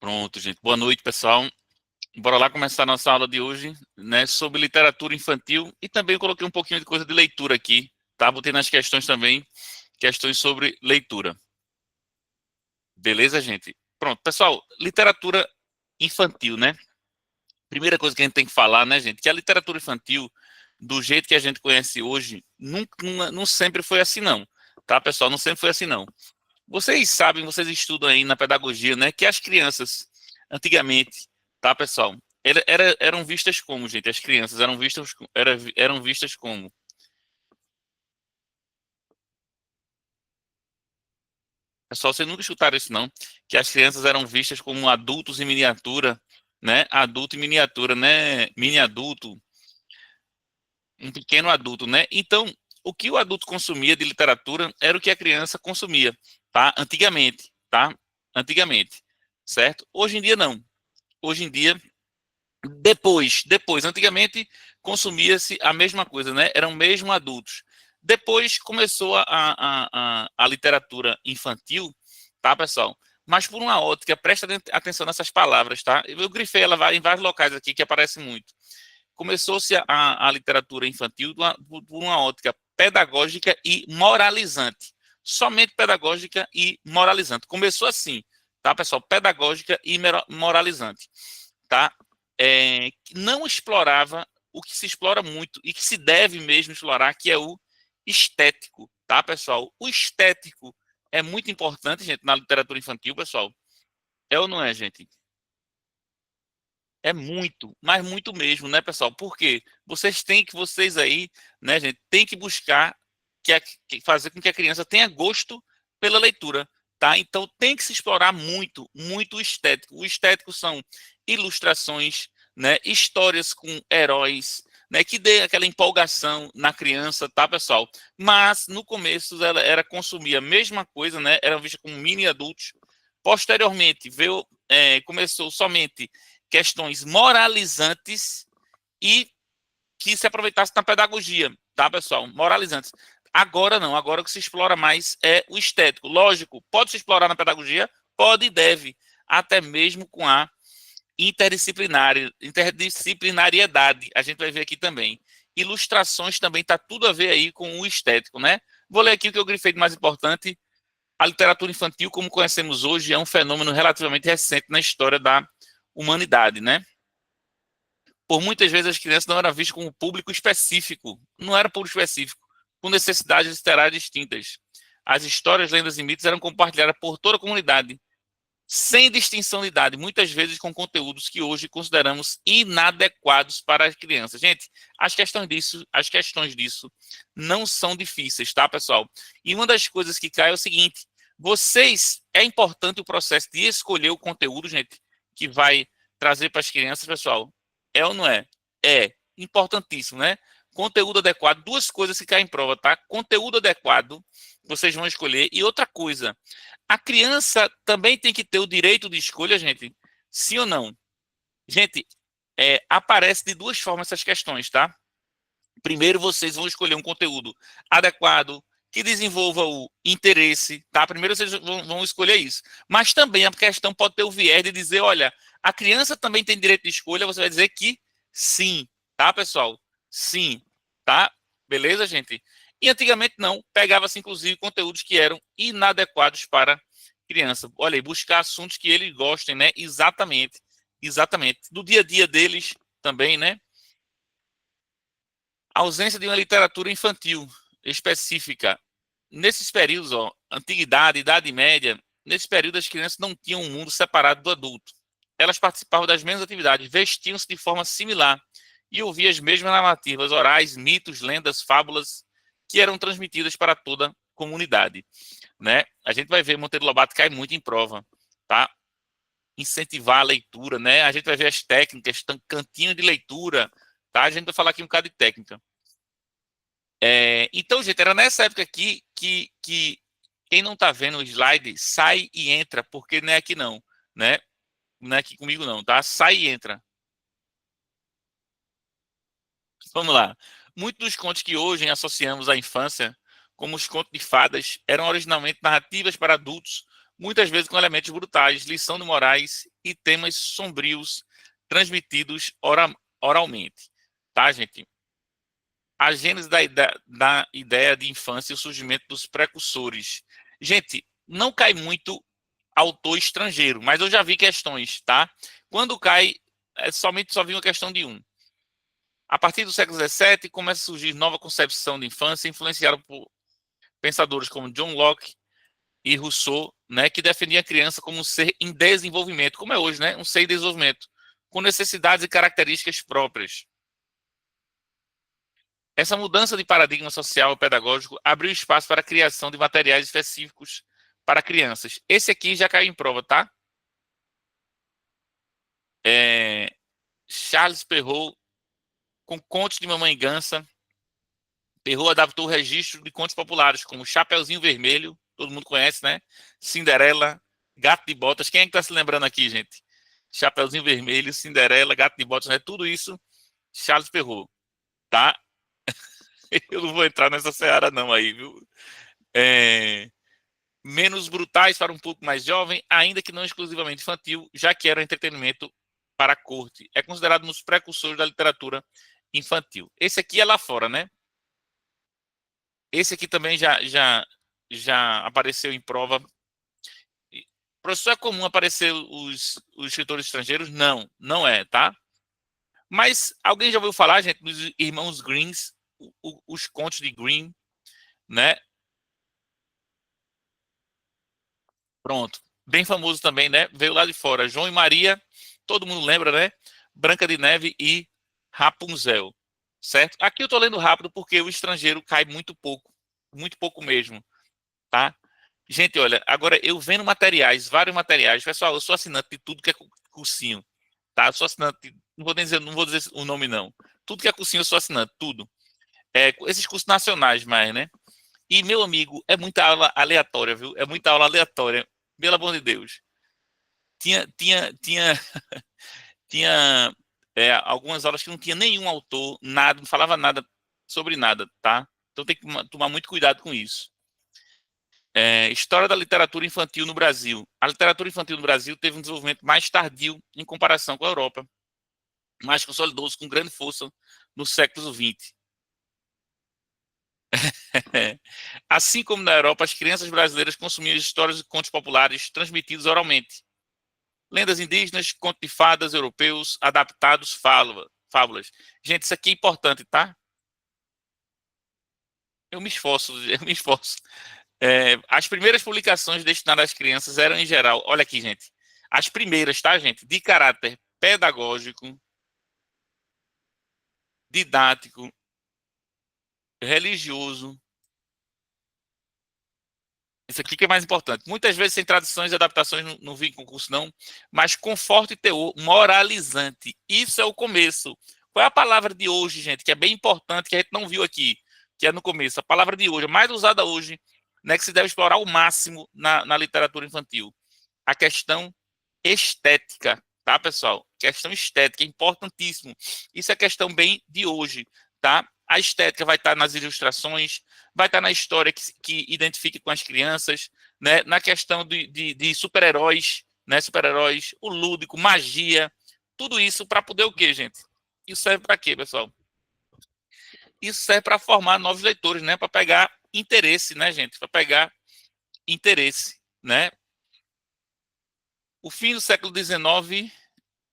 Pronto, gente. Boa noite, pessoal. Bora lá começar a nossa aula de hoje, né, sobre literatura infantil e também coloquei um pouquinho de coisa de leitura aqui, tá? Botei nas questões também, questões sobre leitura. Beleza, gente? Pronto, pessoal, literatura infantil, né? Primeira coisa que a gente tem que falar, né, gente, que a literatura infantil, do jeito que a gente conhece hoje, não sempre foi assim, não. Tá, pessoal? Não sempre foi assim, não. Vocês sabem, vocês estudam aí na pedagogia, né, que as crianças, antigamente, tá, pessoal, eram vistas como, gente? As crianças eram vistas como? Pessoal, vocês nunca escutaram isso, não? Que as crianças eram vistas como adultos em miniatura, né? Adulto em miniatura, né? Mini adulto, um pequeno adulto, né? Então, o que o adulto consumia de literatura era o que a criança consumia, tá? Antigamente, tá? Antigamente, certo? Hoje em dia, não. Hoje em dia, antigamente consumia-se a mesma coisa, né? Eram mesmo adultos. Depois começou a literatura infantil, tá, pessoal? Mas por uma ótica, presta atenção nessas palavras, tá? Eu grifei ela em vários locais aqui que aparece muito. Começou-se a literatura infantil por uma ótica pedagógica e moralizante. Somente pedagógica e moralizante. Começou assim, tá, pessoal? Pedagógica e moralizante, tá? Não explorava o que se explora muito e que se deve mesmo explorar, que é o estético, tá, pessoal? O estético é muito importante, gente, na literatura infantil, pessoal. É ou não é, gente? É muito, mas muito mesmo, né, pessoal? Porque vocês aí, né, gente, tem que buscar fazer com que a criança tenha gosto pela leitura, tá? Então tem que se explorar muito, muito o estético. O estético são ilustrações, né, histórias com heróis, né, que dê aquela empolgação na criança, tá, pessoal? Mas no começo ela era consumir a mesma coisa, né? Eram vistas como mini adultos. Posteriormente, começou somente questões moralizantes e que se aproveitasse na pedagogia, tá, pessoal? Moralizantes. Agora não, agora o que se explora mais é o estético. Lógico, pode se explorar na pedagogia? Pode e deve, até mesmo com a interdisciplinariedade. A gente vai ver aqui também. Ilustrações também está tudo a ver aí com o estético, né? Vou ler aqui o que eu grifei de mais importante. A literatura infantil, como conhecemos hoje, é um fenômeno relativamente recente na história da humanidade, né? Por muitas vezes as crianças não eram vistas como público específico, não era público específico, com necessidades literárias distintas. As histórias, lendas e mitos eram compartilhadas por toda a comunidade, sem distinção de idade, muitas vezes com conteúdos que hoje consideramos inadequados para as crianças. Gente, as questões disso não são difíceis, tá, pessoal? E uma das coisas que cai é o seguinte: é importante o processo de escolher o conteúdo, gente, que vai trazer para as crianças, pessoal. É ou não é? É importantíssimo, né? Conteúdo adequado, duas coisas que caem em prova, tá? Conteúdo adequado, vocês vão escolher. E outra coisa, a criança também tem que ter o direito de escolha, gente? Sim ou não? Gente, aparece de duas formas essas questões, tá? Primeiro, vocês vão escolher um conteúdo adequado, que desenvolva o interesse, tá? Primeiro, vocês vão escolher isso. Mas também a questão pode ter o viés de dizer, olha, a criança também tem direito de escolha, você vai dizer que sim, tá, pessoal? Sim, tá? Beleza, gente? E antigamente não, pegava-se inclusive conteúdos que eram inadequados para criança. Olha aí, buscar assuntos que eles gostem, né? Exatamente, exatamente. Do dia a dia deles também, né? A ausência de uma literatura infantil específica. Nesses períodos, ó, antiguidade, idade média, nesse período as crianças não tinham um mundo separado do adulto. Elas participavam das mesmas atividades, vestiam-se de forma similar e ouviam as mesmas narrativas orais, mitos, lendas, fábulas que eram transmitidas para toda a comunidade, né? A gente vai ver Monteiro Lobato cai muito em prova, tá? Incentivar a leitura, né? A gente vai ver as técnicas, cantinho de leitura, tá? A gente vai falar aqui um bocado de técnica. Então, gente, era nessa época aqui que quem não está vendo o slide, sai e entra, porque não é aqui não, né? Não é aqui comigo não, tá? Sai e entra. Vamos lá. Muitos dos contos que hoje associamos à infância, como os contos de fadas, eram originalmente narrativas para adultos, muitas vezes com elementos brutais, lição de morais e temas sombrios transmitidos oralmente. Tá, gente? A gênese da ideia de infância e o surgimento dos precursores. Gente, não cai muito autor estrangeiro, mas eu já vi questões, tá? Quando cai, só vi uma questão de um. A partir do século XVII, começa a surgir nova concepção de infância, influenciada por pensadores como John Locke e Rousseau, né, que defendia a criança como um ser em desenvolvimento, como é hoje, né, um ser em desenvolvimento, com necessidades e características próprias. Essa mudança de paradigma social e pedagógico abriu espaço para a criação de materiais específicos para crianças. Esse aqui já caiu em prova, tá? Charles Perrault, com contos de Mamãe Gansa. Perrault adaptou o registro de contos populares, como Chapeuzinho Vermelho, todo mundo conhece, né? Cinderela, Gato de Botas. Quem é que está se lembrando aqui, gente? Chapeuzinho Vermelho, Cinderela, Gato de Botas, né? Tudo isso, Charles Perrault, tá? Eu não vou entrar nessa seara não aí, viu? Menos brutais para um público mais jovem, ainda que não exclusivamente infantil, já que era um entretenimento para a corte. É considerado um dos precursores da literatura infantil. Esse aqui é lá fora, né? Esse aqui também já apareceu em prova. Professor, é comum aparecer os escritores estrangeiros? Não, não é, tá? Mas alguém já ouviu falar, gente, dos irmãos Greens, os contos de Green, né? Pronto. Bem famoso também, né? Veio lá de fora. João e Maria, todo mundo lembra, né? Branca de Neve e Rapunzel, certo? Aqui eu tô lendo rápido porque o estrangeiro cai muito pouco mesmo, tá? Gente, olha, agora eu vendo materiais, vários materiais, pessoal, eu sou assinante de tudo que é cursinho, tá? Eu sou assinante, não vou dizer o nome não. Tudo que é cursinho eu sou assinante, tudo. Esses cursos nacionais mais, né? E, meu amigo, é muita aula aleatória, viu? É muita aula aleatória, pelo amor de Deus. Tinha, tinha, tinha, tinha algumas aulas que não tinha nenhum autor, nada, não falava nada sobre nada, tá? Então tem que tomar muito cuidado com isso. História da literatura infantil no Brasil. A literatura infantil no Brasil teve um desenvolvimento mais tardio em comparação com a Europa, mas consolidou-se com grande força no século XX. Assim como na Europa, as crianças brasileiras consumiam histórias e contos populares transmitidos oralmente. Lendas indígenas, contos de fadas europeus, adaptados, fábulas. Gente, isso aqui é importante, tá? Eu me esforço, eu me esforço. As primeiras publicações destinadas às crianças eram, em geral, olha aqui, gente. As primeiras, tá, gente? De caráter pedagógico, didático, religioso. Isso aqui que é mais importante. Muitas vezes sem traduções e adaptações não vi em concurso, não, mas com forte teor moralizante. Isso é o começo. Qual é a palavra de hoje, gente, que é bem importante, que a gente não viu aqui, que é no começo? A palavra de hoje, a mais usada hoje, né, que se deve explorar ao máximo na literatura infantil. A questão estética, tá, pessoal? Questão estética, é importantíssimo. Isso é questão bem de hoje, tá? A estética vai estar nas ilustrações, vai estar na história que identifique com as crianças, né? Na questão de super-heróis, né? Super-heróis, o lúdico, magia, tudo isso para poder o quê, gente? Isso serve para quê, pessoal? Isso serve para formar novos leitores, né? Para pegar interesse, né, gente? Para pegar interesse, né? O fim do século XIX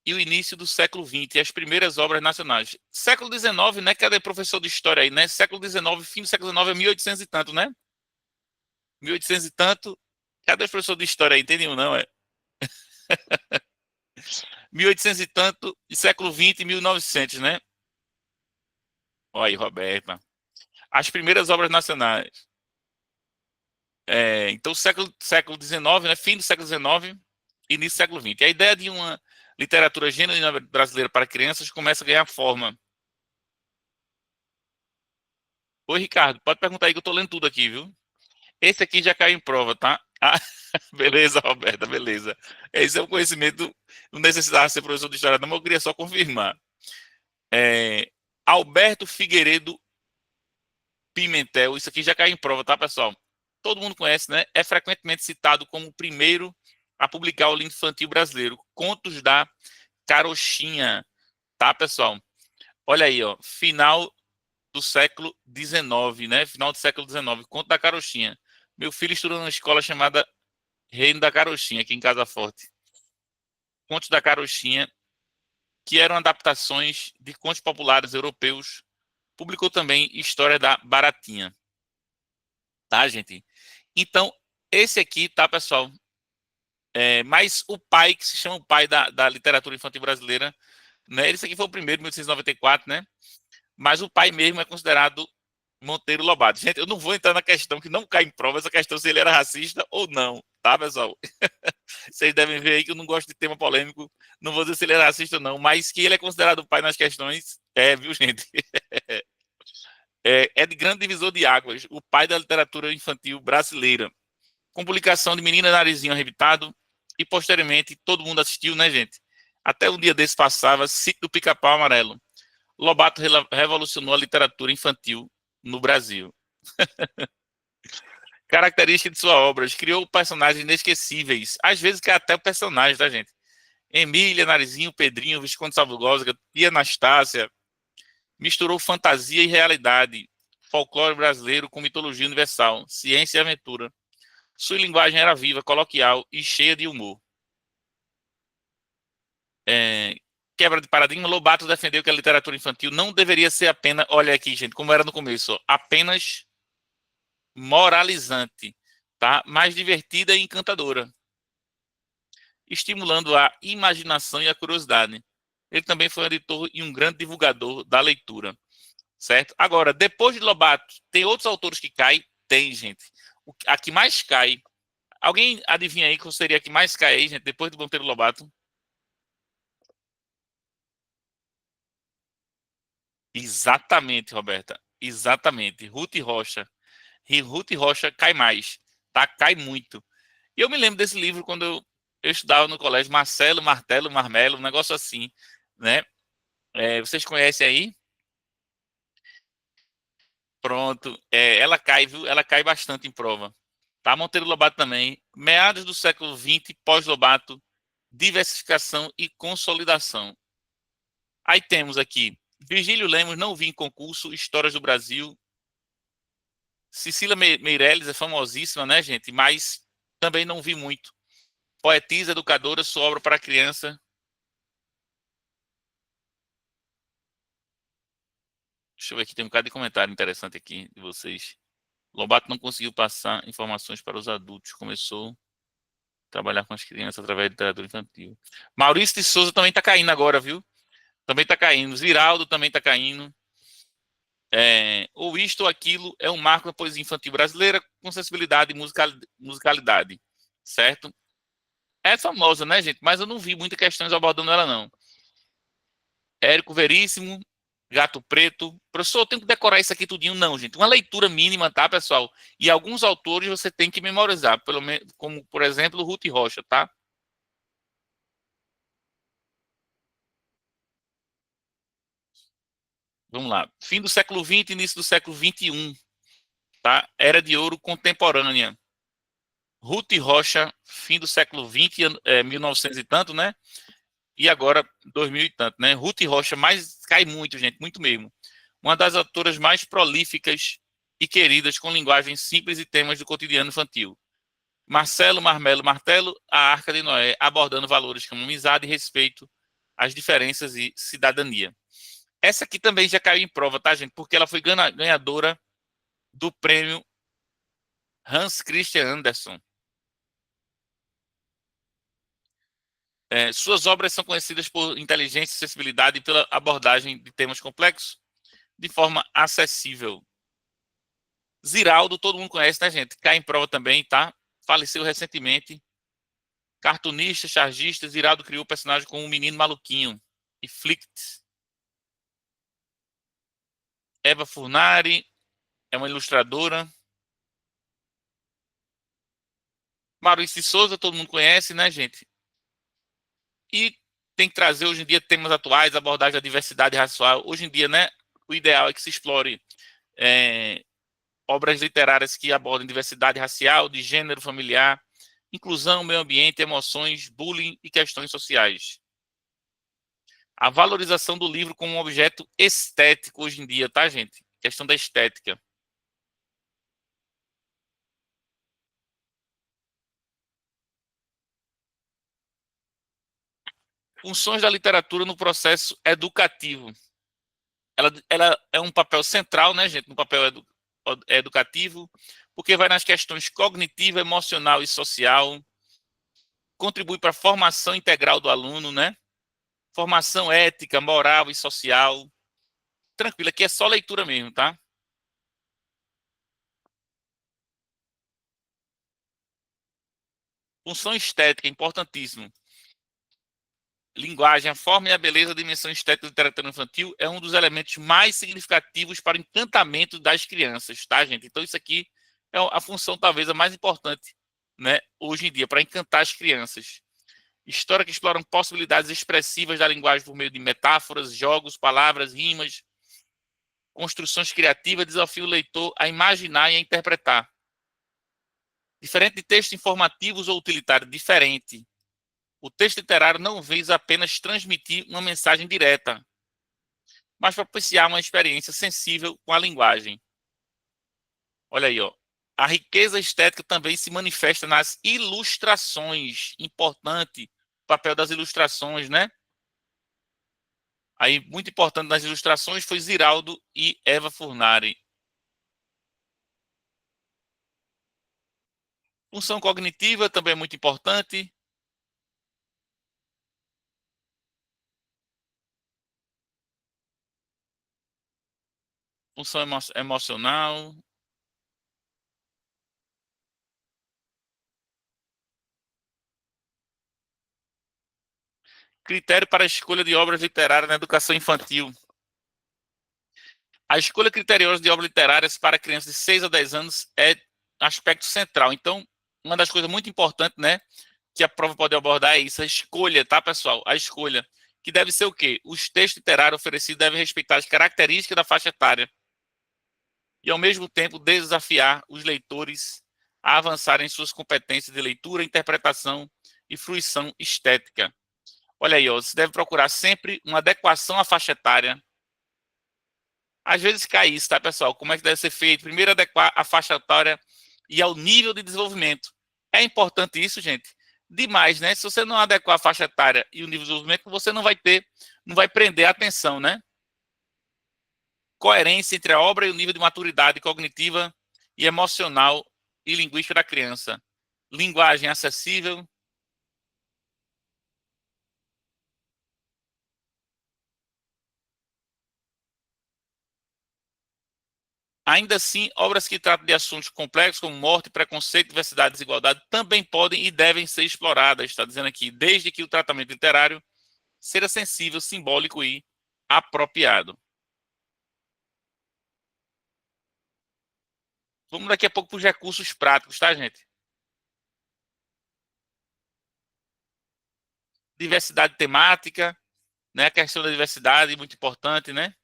e o início do século XX, as primeiras obras nacionais. Século XIX, né? Cadê professor de história aí, né? Século XIX, fim do século XIX é 1800 e tanto, né? 1800 e tanto. Cadê o professor de história aí? Entendeu, não? 1800 e tanto, e século XX, 1900, né? Olha aí, Roberta. As primeiras obras nacionais. Então, século XIX, né? Fim do século XIX, início do século XX. A ideia de uma literatura genuína brasileira para crianças começa a ganhar forma. Oi, Ricardo, pode perguntar aí que eu tô lendo tudo aqui, viu? Esse aqui já caiu em prova, tá? Ah, beleza, Roberta, beleza. Esse é um conhecimento, não necessitava ser professor de história, não, mas eu queria só confirmar. É, Alberto Figueiredo Pimentel, isso aqui já caiu em prova, tá, pessoal? Todo mundo conhece, né? É frequentemente citado como o primeiro a publicar o livro infantil brasileiro, Contos da Carochinha, tá, pessoal? Olha aí, ó, final do século XIX, né? Final do século XIX, Conto da Carochinha. Meu filho estudou numa escola chamada Reino da Carochinha, aqui em Casa Forte. Contos da Carochinha, que eram adaptações de contos populares europeus. Publicou também História da Baratinha. Tá, gente? Então, esse aqui, tá, pessoal? Mas o pai, que se chama o pai da literatura infantil brasileira, né? Esse aqui foi o primeiro, 1894, né? Mas o pai mesmo é considerado Monteiro Lobato. Gente, eu não vou entrar na questão que não cai em prova, essa questão se ele era racista ou não, tá, pessoal? Vocês devem ver aí que eu não gosto de tema polêmico, não vou dizer se ele era racista ou não, mas que ele é considerado o pai nas questões, viu, gente? É de grande divisor de águas, o pai da literatura infantil brasileira. Com publicação de Menina Narizinho Arrebitado, e posteriormente todo mundo assistiu, né, gente? Até um dia desse passava Sítio do Pica-Pau Amarelo. Lobato revolucionou a literatura infantil no Brasil. Característica de sua obra, criou personagens inesquecíveis, às vezes que é até o personagem, tá, gente? Emília, Narizinho, Pedrinho, Visconde Sabugosa, Tia Anastácia, misturou fantasia e realidade, folclore brasileiro com mitologia universal, ciência e aventura. Sua linguagem era viva, coloquial e cheia de humor. Quebra de paradigma, Lobato defendeu que a literatura infantil não deveria ser apenas, olha aqui, gente, como era no começo, apenas moralizante, tá? Mais divertida e encantadora, estimulando a imaginação e a curiosidade. Ele também foi um editor e um grande divulgador da leitura, certo? Agora, depois de Lobato, tem outros autores que caem? Tem, gente. A que mais cai, alguém adivinha aí qual seria a que mais cai aí, gente, depois do Monteiro Lobato? Exatamente, Roberta. Exatamente. Ruth Rocha. E Ruth Rocha cai mais, tá? Cai muito. E eu me lembro desse livro quando eu estudava no colégio, Marcelo, Martelo, Marmelo, um negócio assim, né? Vocês conhecem aí? Pronto. Ela cai, viu? Ela cai bastante em prova. Tá? Monteiro Lobato também. Meados do século XX, pós-Lobato, diversificação e consolidação. Aí temos aqui, Virgílio Lemos, não vi em concurso, Histórias do Brasil. Cecília Meirelles é famosíssima, né, gente? Mas também não vi muito. Poetisa, educadora, sua obra para criança. Deixa eu ver aqui, tem um bocado de comentário interessante aqui de vocês. Lobato não conseguiu passar informações para os adultos. Começou a trabalhar com as crianças através de literatura infantil. Maurício de Souza também está caindo agora, viu? Também está caindo. Ziraldo também está caindo. Ou isto ou aquilo é um marco da poesia infantil brasileira com sensibilidade e musicalidade. Certo? É famosa, né, gente? Mas eu não vi muitas questões abordando ela, não. Érico Veríssimo, Gato Preto. Professor, eu tenho que decorar isso aqui tudinho? Não, gente. Uma leitura mínima, tá, pessoal? E alguns autores você tem que memorizar, pelo menos, como, por exemplo, Ruth Rocha, tá? Vamos lá. Fim do século XX, início do século XXI, tá? Era de Ouro contemporânea. Ruth Rocha, fim do século XX, 1900 e tanto, né? E agora 2000 e tanto, né? Ruth Rocha mais cai muito, gente, muito mesmo. Uma das autoras mais prolíficas e queridas com linguagem simples e temas do cotidiano infantil. Marcelo Marmelo Martelo, A Arca de Noé, abordando valores como amizade e respeito, as diferenças e cidadania. Essa aqui também já caiu em prova, tá, gente? Porque ela foi ganhadora do prêmio Hans Christian Andersen. Suas obras são conhecidas por inteligência, acessibilidade e pela abordagem de temas complexos de forma acessível. Ziraldo, todo mundo conhece, né, gente? Cai em prova também, tá? Faleceu recentemente. Cartunista, chargista, Ziraldo criou o personagem com um menino maluquinho. E Flict. Eva Furnari é uma ilustradora. Maurício de Souza, todo mundo conhece, né, gente? E tem que trazer hoje em dia temas atuais, abordagem da diversidade racial. Hoje em dia, né, o ideal é que se explore obras literárias que abordem diversidade racial, de gênero, familiar, inclusão, meio ambiente, emoções, bullying e questões sociais. A valorização do livro como um objeto estético hoje em dia, tá, gente? Questão da estética. Funções da literatura no processo educativo. Ela é um papel central, né, gente, no papel educativo, porque vai nas questões cognitiva, emocional e social, contribui para a formação integral do aluno, né? Formação ética, moral e social. Tranquilo, aqui é só leitura mesmo, tá? Função estética, importantíssimo. Linguagem, a forma e a beleza, a dimensão estética da literatura infantil é um dos elementos mais significativos para o encantamento das crianças, tá, gente? Então, isso aqui é a função talvez a mais importante, né, hoje em dia, para encantar as crianças. História que exploram possibilidades expressivas da linguagem por meio de metáforas, jogos, palavras, rimas, construções criativas, desafia o leitor a imaginar e a interpretar. Diferente de textos informativos ou utilitários, diferente. O texto literário não visa apenas transmitir uma mensagem direta, mas propiciar uma experiência sensível com a linguagem. Olha aí, ó. A riqueza estética também se manifesta nas ilustrações. Importante o papel das ilustrações, né? Aí, muito importante nas ilustrações foi Ziraldo e Eva Furnari. Função cognitiva também é muito importante. Função emocional. Critério para a escolha de obras literárias na educação infantil. A escolha criteriosa de obras literárias para crianças de 6 a 10 anos é aspecto central. Então, uma das coisas muito importantes, né, que a prova pode abordar é isso, a escolha, tá, pessoal? A escolha, que deve ser o quê? Os textos literários oferecidos devem respeitar as características da faixa etária e, ao mesmo tempo, desafiar os leitores a avançarem em suas competências de leitura, interpretação e fruição estética. Olha aí, ó, você deve procurar sempre uma adequação à faixa etária. Às vezes cai isso, tá, pessoal? Como é que deve ser feito? Primeiro, adequar a faixa etária e ao nível de desenvolvimento. É importante isso, gente? Demais, né? Se você não adequar a faixa etária e o nível de desenvolvimento, você não vai prender a atenção, né? Coerência entre a obra e o nível de maturidade cognitiva e emocional e linguística da criança. Linguagem acessível. Ainda assim, obras que tratam de assuntos complexos como morte, preconceito, diversidade e desigualdade também podem e devem ser exploradas, está dizendo aqui, desde que o tratamento literário seja sensível, simbólico e apropriado. Vamos daqui a pouco para os recursos práticos, tá, gente? Diversidade temática, né? A questão da diversidade, muito importante, né?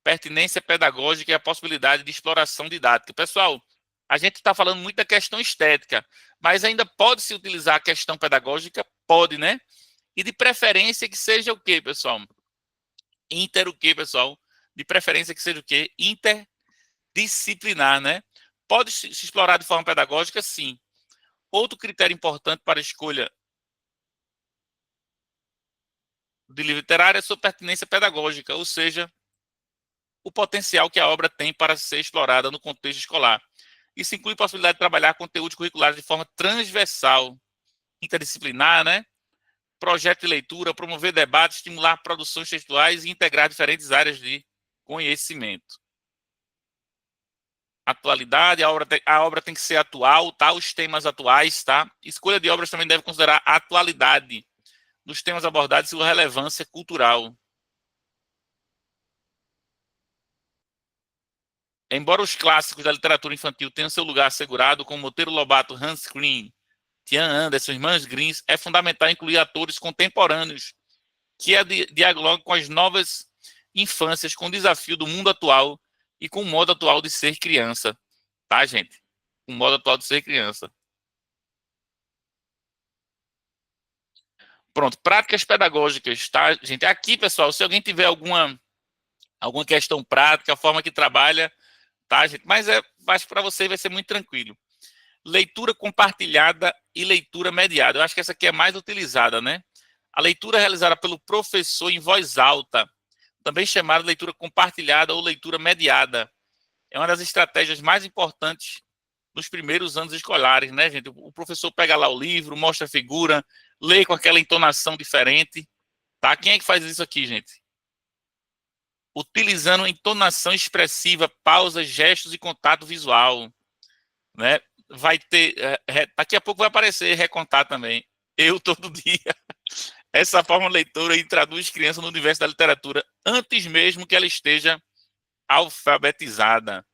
Pertinência pedagógica e a possibilidade de exploração didática. Pessoal, a gente está falando muito da questão estética, mas ainda pode se utilizar a questão pedagógica? Pode, né? E de preferência que seja o quê, pessoal? Inter o quê, pessoal? De preferência que seja o quê? Interdisciplinar, né? Pode se explorar de forma pedagógica, sim. Outro critério importante para a escolha de livro literário é a sua pertinência pedagógica, ou seja, o potencial que a obra tem para ser explorada no contexto escolar. Isso inclui a possibilidade de trabalhar conteúdos curriculares de forma transversal, interdisciplinar, né? Projeto de leitura, promover debates, estimular produções textuais e integrar diferentes áreas de conhecimento. Atualidade, a obra tem que ser atual, tá? Os temas atuais, tá? Escolha de obras também deve considerar a atualidade dos temas abordados e sua relevância cultural. Embora os clássicos da literatura infantil tenham seu lugar assegurado, como Monteiro Lobato, Hans Green, Tian Anderson, Irmãs Grimm, é fundamental incluir atores contemporâneos que dialogam com as novas infâncias, com o desafio do mundo atual e com o modo atual de ser criança. Tá, gente? o modo atual de ser criança. Pronto, práticas pedagógicas, tá, gente? Aqui, pessoal, se alguém tiver alguma questão prática, a forma que trabalha, tá, gente? Mas acho que para você vai ser muito tranquilo. Leitura compartilhada e leitura mediada. Eu acho que essa aqui é mais utilizada, né? A leitura realizada pelo professor em voz alta, também chamada de leitura compartilhada ou leitura mediada, é uma das estratégias mais importantes nos primeiros anos escolares, né, gente? O professor pega lá o livro, mostra a figura, lê com aquela entonação diferente, tá? Quem é que faz isso aqui, gente? Utilizando entonação expressiva, pausas, gestos e contato visual, né? Vai ter, daqui a pouco vai aparecer recontar também. Eu todo dia. Essa forma de leitura introduz criança no universo da literatura antes mesmo que ela esteja alfabetizada.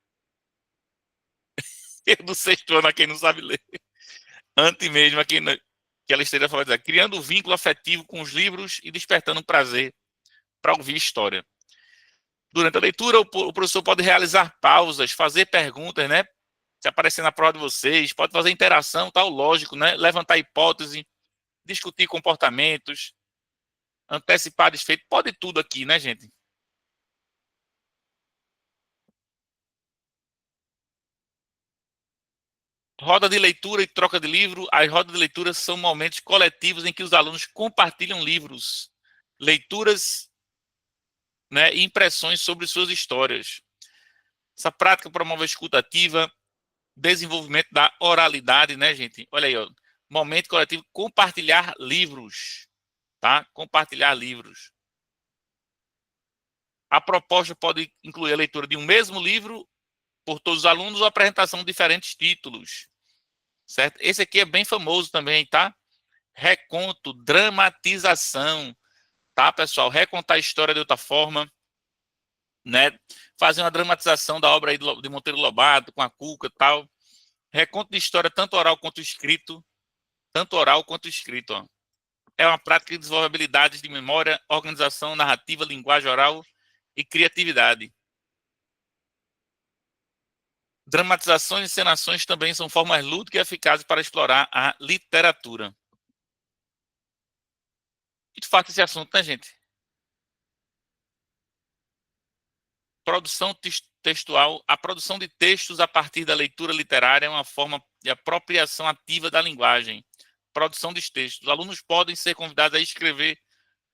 Eu do sexto ano a quem não sabe ler. Antes mesmo que ela esteja alfabetizada. Criando um vínculo afetivo com os livros e despertando prazer para ouvir história. Durante a leitura, o professor pode realizar pausas, fazer perguntas, né? Se aparecer na prova de vocês, pode fazer interação, tal, lógico, né? Levantar hipótese, discutir comportamentos, antecipar desfeito, pode tudo aqui, né, gente? Roda de leitura e troca de livro. As rodas de leitura são momentos coletivos em que os alunos compartilham livros, leituras, né, e impressões sobre suas histórias. Essa prática promove a escuta ativa, desenvolvimento da oralidade, né, gente? Olha aí, ó. Momento coletivo, compartilhar livros, tá? Compartilhar livros. A proposta pode incluir a leitura de um mesmo livro por todos os alunos ou a apresentação de diferentes títulos, certo? Esse aqui é bem famoso também, tá? Reconto, dramatização, tá, pessoal? Recontar a história de outra forma, né? Fazer uma dramatização da obra aí de Monteiro Lobato, com a Cuca e tal. Reconto de história, tanto oral quanto escrito. Tanto oral quanto escrito, ó. É uma prática que desenvolve habilidades de memória, organização, narrativa, linguagem oral e criatividade. Dramatizações e encenações também são formas lúdicas e eficazes para explorar a literatura. Muito fácil esse assunto, né, gente? Produção textual. A produção de textos a partir da leitura literária é uma forma de apropriação ativa da linguagem. Produção dos textos. Os alunos podem ser convidados a escrever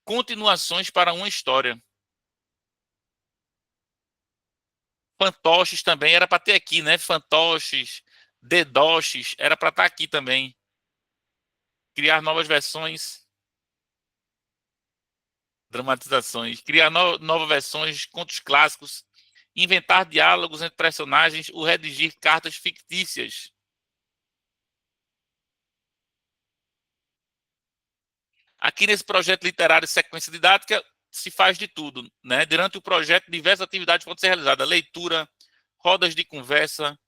continuações para uma história. Fantoches também era para ter aqui, né? Fantoches, dedoches, era para estar aqui também. Criar novas versões, dramatizações, criar novas versões, contos clássicos, inventar diálogos entre personagens ou redigir cartas fictícias. Aqui nesse projeto literário Sequência Didática se faz de tudo, né? Durante o projeto, diversas atividades podem ser realizadas: leitura, rodas de conversa,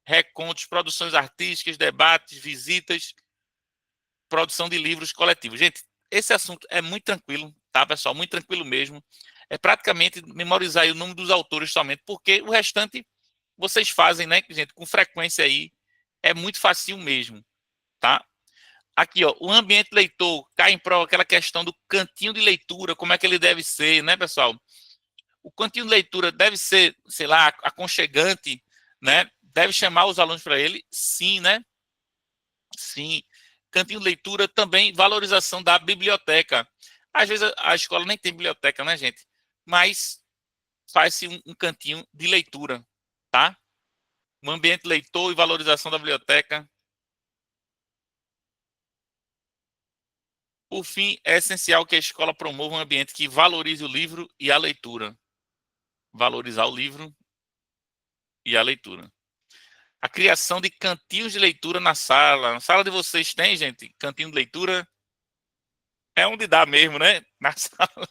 recontos, produções artísticas, debates, visitas, produção de livros coletivos. Gente, esse assunto é muito tranquilo, tá, pessoal? Muito tranquilo mesmo. É praticamente memorizar aí o nome dos autores somente, porque o restante vocês fazem, né, gente, com frequência aí. É muito fácil mesmo, tá? Aqui, ó, o ambiente leitor cai em prova aquela questão do cantinho de leitura, como é que ele deve ser, né, pessoal? O cantinho de leitura deve ser, sei lá, aconchegante, né? Deve chamar os alunos para ele, sim, né? Sim. Cantinho de leitura também, valorização da biblioteca. Às vezes a escola nem tem biblioteca, né, gente? Mas faz-se um cantinho de leitura, tá? Um ambiente leitor e valorização da biblioteca. Por fim, é essencial que a escola promova um ambiente que valorize o livro e a leitura. Valorizar o livro e a leitura. A criação de cantinhos de leitura na sala. Na sala de vocês tem, gente? Cantinho de leitura? É onde dá mesmo, né? Na sala.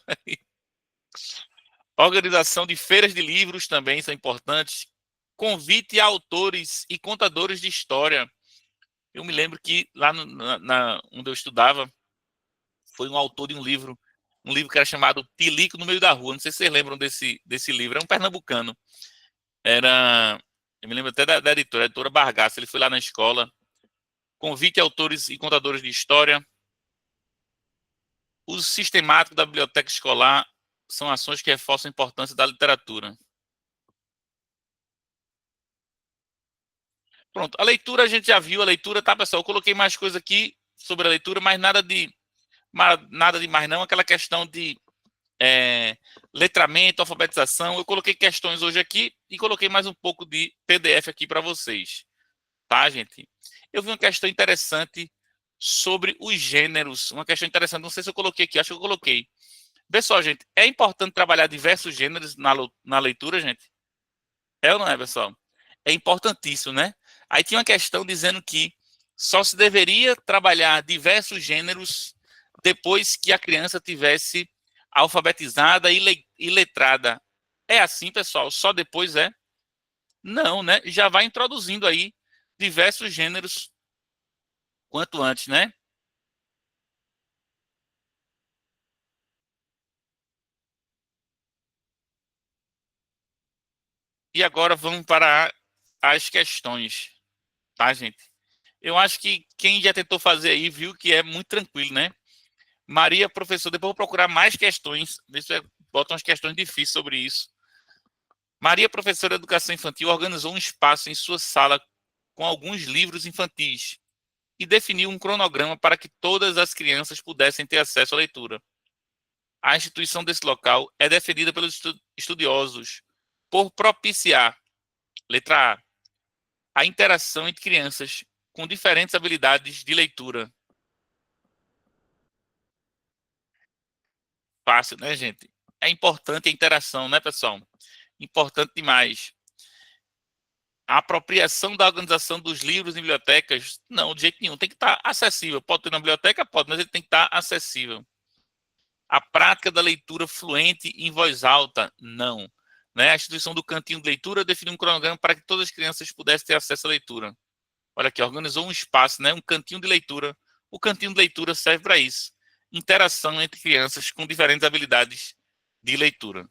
Organização de feiras de livros também são importantes. Convite a autores e contadores de história. Eu me lembro que lá onde eu estudava, foi um autor de um livro que era chamado Tilico no Meio da Rua. Não sei se vocês lembram desse livro. É um pernambucano. Era. Eu me lembro até da editora, a editora Bargaça. Ele foi lá na escola. Convite a autores e contadores de história. Uso sistemático da biblioteca escolar são ações que reforçam a importância da literatura. Pronto, a leitura a gente já viu, a leitura, tá, pessoal? Eu coloquei mais coisa aqui sobre a leitura, mas nada de mais não. Aquela questão de letramento, alfabetização. Eu coloquei questões hoje aqui e coloquei mais um pouco de PDF aqui para vocês. Tá, gente? Eu vi uma questão interessante sobre os gêneros. Uma questão interessante, não sei se eu coloquei aqui, acho que eu coloquei. Pessoal, gente, é importante trabalhar diversos gêneros na leitura, gente? É ou não é, pessoal? É importantíssimo, né? Aí tinha uma questão dizendo que só se deveria trabalhar diversos gêneros depois que a criança tivesse alfabetizada e letrada. É assim, pessoal? Só depois é? Não, né? Já vai introduzindo aí diversos gêneros quanto antes, né? E agora vamos para as questões, tá, gente? Eu acho que quem já tentou fazer aí viu que é muito tranquilo, né? Maria, professor, depois eu vou procurar mais questões. Deixa eu botar umas questões difíceis sobre isso. Maria, professora de educação infantil, organizou um espaço em sua sala com alguns livros infantis e definiu um cronograma para que todas as crianças pudessem ter acesso à leitura. A instituição desse local é defendida pelos estudiosos por propiciar, letra A interação entre crianças com diferentes habilidades de leitura. Fácil, né, gente? É importante a interação, né, pessoal? Importante demais. A apropriação da organização dos livros em bibliotecas, não, de jeito nenhum. Tem que estar acessível. Pode ter na biblioteca? Pode, mas ele tem que estar acessível. A prática da leitura fluente em voz alta, não. Né? A instituição do cantinho de leitura definiu um cronograma para que todas as crianças pudessem ter acesso à leitura. Olha aqui, organizou um espaço, né? Um cantinho de leitura. O cantinho de leitura serve para isso. Interação entre crianças com diferentes habilidades de leitura.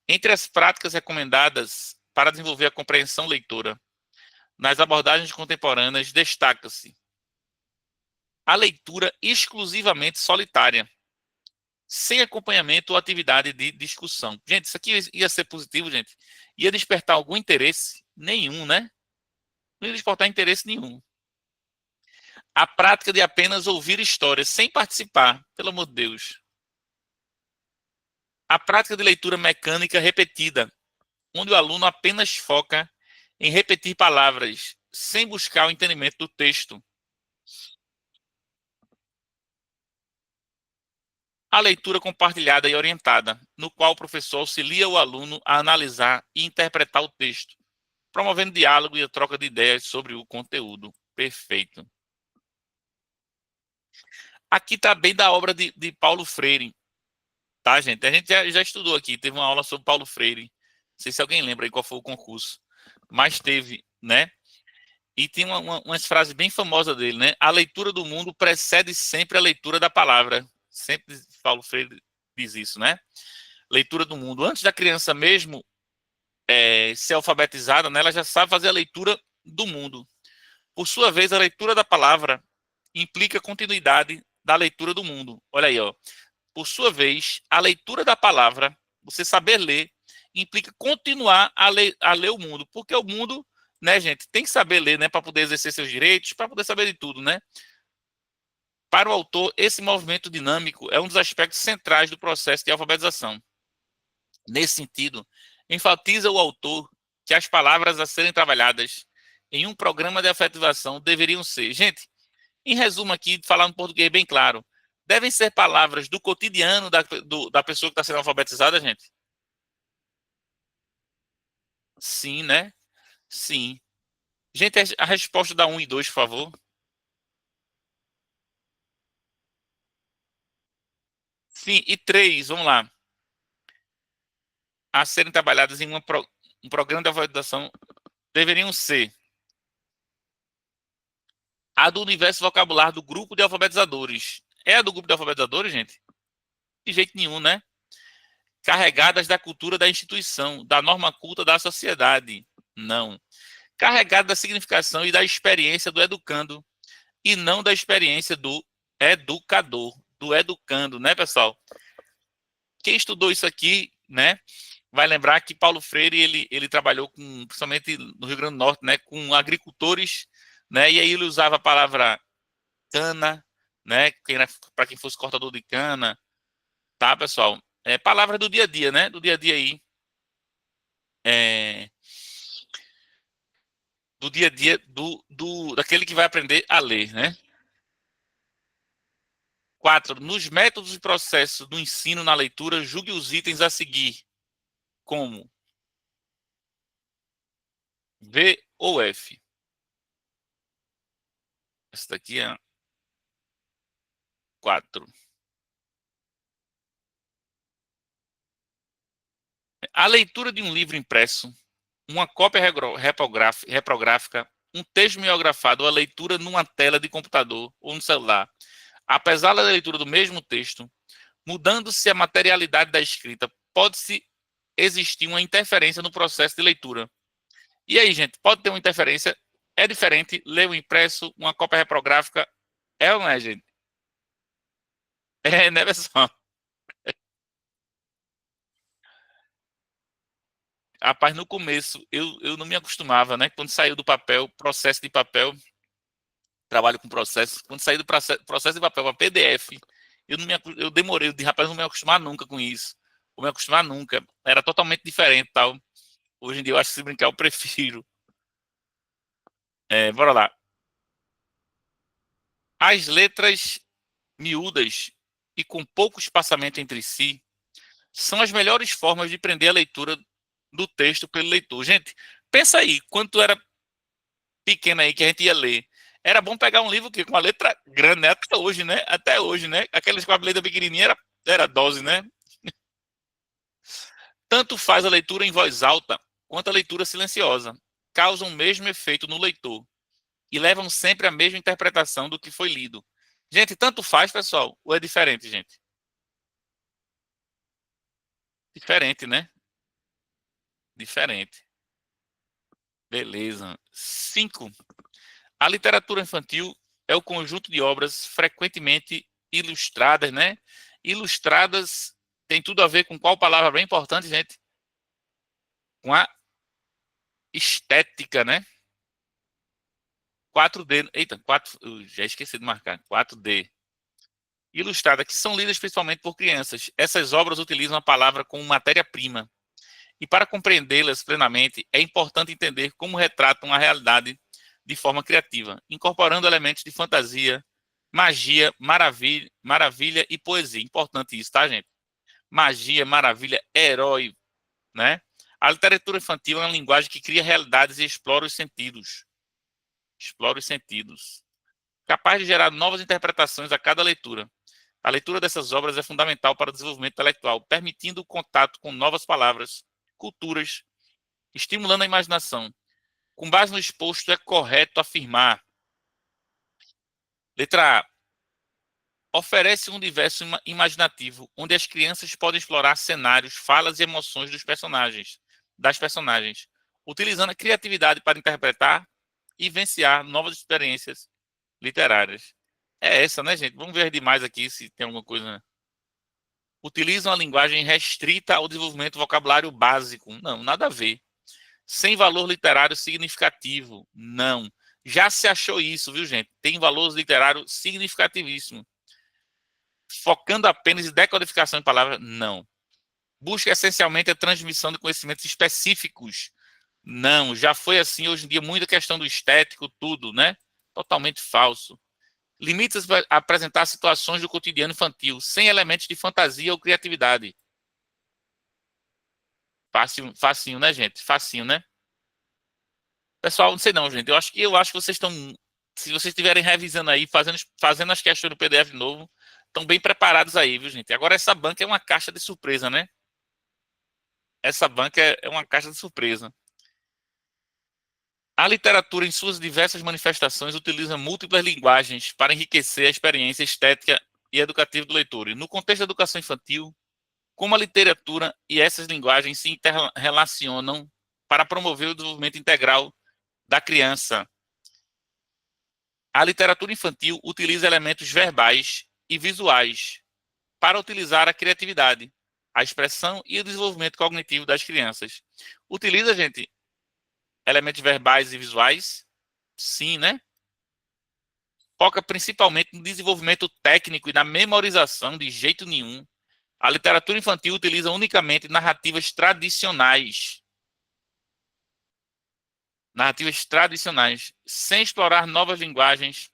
Entre as práticas recomendadas para desenvolver a compreensão leitora, nas abordagens contemporâneas, destaca-se a leitura exclusivamente solitária, sem acompanhamento ou atividade de discussão. Gente, isso aqui ia ser positivo, gente. Ia despertar algum interesse? Nenhum, né? Não ia despertar interesse nenhum. A prática de apenas ouvir histórias sem participar, pelo amor de Deus. A prática de leitura mecânica repetida, onde o aluno apenas foca em repetir palavras, sem buscar o entendimento do texto. A leitura compartilhada e orientada, no qual o professor auxilia o aluno a analisar e interpretar o texto, promovendo diálogo e a troca de ideias sobre o conteúdo. Perfeito. Aqui está bem da obra de Paulo Freire, tá, gente? A gente já estudou aqui, teve uma aula sobre Paulo Freire. Não sei se alguém lembra aí qual foi o concurso, mas teve, né? E tem umas frases bem famosas dele, né? A leitura do mundo precede sempre a leitura da palavra. Sempre Paulo Freire diz isso, né? Leitura do mundo. Antes da criança mesmo ser alfabetizada, né, ela já sabe fazer a leitura do mundo. Por sua vez, a leitura da palavra implica a continuidade da leitura do mundo. Olha aí, ó. Por sua vez, a leitura da palavra, você saber ler, implica continuar a ler o mundo. Porque o mundo, né, gente, tem que saber ler, né, para poder exercer seus direitos, para poder saber de tudo, né? Para o autor, esse movimento dinâmico é um dos aspectos centrais do processo de alfabetização. Nesse sentido, enfatiza o autor que as palavras a serem trabalhadas em um programa de afetivação deveriam ser, gente, em resumo aqui, falar um português bem claro, devem ser palavras do cotidiano da pessoa que está sendo alfabetizada, gente? Sim, né? Sim. Gente, a resposta da um e 2, por favor. Sim, e 3, vamos lá. A serem trabalhadas em um programa de alfabetização deveriam ser a do universo vocabular do grupo de alfabetizadores. É a do grupo de alfabetizadores, gente? De jeito nenhum, né? Carregadas da cultura da instituição, da norma culta da sociedade. Não. Carregado da significação e da experiência do educando e não da experiência do educador, do educando, né, pessoal? Quem estudou isso aqui, né, vai lembrar que Paulo Freire, ele trabalhou com, principalmente no Rio Grande do Norte, né, com agricultores, né, e aí ele usava a palavra cana, né, para quem fosse cortador de cana, tá, pessoal? É palavra do dia a dia, né, do dia a dia aí, é, do dia a dia daquele que vai aprender a ler, né? 4. Nos métodos e processos do ensino na leitura, julgue os itens a seguir, como V ou F. Essa daqui é 4. A leitura de um livro impresso, uma cópia reprográfica, um texto mimeografado ou a leitura numa tela de computador ou no celular, apesar da leitura do mesmo texto, mudando-se a materialidade da escrita, pode-se existir uma interferência no processo de leitura. E aí, gente, pode ter uma interferência, é diferente ler o impresso, uma cópia reprográfica, é ou não é, gente? É, né, pessoal? Rapaz, no começo, eu não me acostumava, né? Quando saiu do papel, processo de papel, trabalho com processo, quando saiu do processo de papel para PDF, eu demorei, eu disse, rapaz, não me acostumar nunca com isso. Vou me acostumar nunca. Era totalmente diferente, tal. Hoje em dia, eu acho que se brincar, eu prefiro. É, bora lá. As letras miúdas e com pouco espaçamento entre si são as melhores formas de prender a leitura do texto pelo leitor. Gente, pensa aí, quando tu era pequeno aí que a gente ia ler, era bom pegar um livro que com a letra grande, né? Até hoje, né? Até hoje, né? Aqueles com a letra pequenininha era dose, né? Tanto faz a leitura em voz alta quanto a leitura silenciosa. Causam o mesmo efeito no leitor e levam sempre a mesma interpretação do que foi lido. Gente, tanto faz, pessoal, ou é diferente, gente? Diferente, né? Diferente. Beleza. 5. A literatura infantil é o conjunto de obras frequentemente ilustradas, né? Ilustradas tem tudo a ver com qual palavra bem importante, gente? Com a estética, né? 4D. Eita, 4, eu já esqueci de marcar. 4D. Ilustrada, que são lidas principalmente por crianças. Essas obras utilizam a palavra como matéria-prima. E para compreendê-las plenamente, é importante entender como retratam a realidade de forma criativa, incorporando elementos de fantasia, magia, maravilha e poesia. Importante isso, tá, gente? Magia, maravilha, herói, né? A literatura infantil é uma linguagem que cria realidades e explora os sentidos. Explora os sentidos. Capaz de gerar novas interpretações a cada leitura. A leitura dessas obras é fundamental para o desenvolvimento intelectual, permitindo o contato com novas palavras, culturas, estimulando a imaginação. Com base no exposto, é correto afirmar. Letra A. Oferece um universo imaginativo, onde as crianças podem explorar cenários, falas e emoções das personagens, utilizando a criatividade para interpretar e vivenciar novas experiências literárias. É essa, né, gente? Vamos ver demais aqui se tem alguma coisa. Utilizam a linguagem restrita ao desenvolvimento do vocabulário básico. Não, nada a ver. Sem valor literário significativo. Não. Já se achou isso, viu, gente? Tem valor literário significativíssimo. Focando apenas em decodificação de palavras? Não. Busca essencialmente a transmissão de conhecimentos específicos? Não. Já foi assim hoje em dia, muita questão do estético, tudo, né? Totalmente falso. Limita-se a apresentar situações do cotidiano infantil, sem elementos de fantasia ou criatividade. Facinho, facinho, né, gente? Facinho, né? Pessoal, não sei não, gente. Eu acho que vocês estão, se vocês estiverem revisando aí, fazendo as questões do PDF de novo, estão bem preparados aí, viu, gente? Agora essa banca é uma caixa de surpresa, né? Essa banca é uma caixa de surpresa. A literatura, em suas diversas manifestações, utiliza múltiplas linguagens para enriquecer a experiência estética e educativa do leitor. E no contexto da educação infantil, Como a literatura e essas linguagens se interrelacionam para promover o desenvolvimento integral da criança. A literatura infantil utiliza elementos verbais e visuais para utilizar a criatividade, a expressão e o desenvolvimento cognitivo das crianças. Utiliza, gente, elementos verbais e visuais? Sim, né? Foca principalmente no desenvolvimento técnico e na memorização, de jeito nenhum. A literatura infantil utiliza unicamente narrativas tradicionais. Narrativas tradicionais, sem explorar novas linguagens.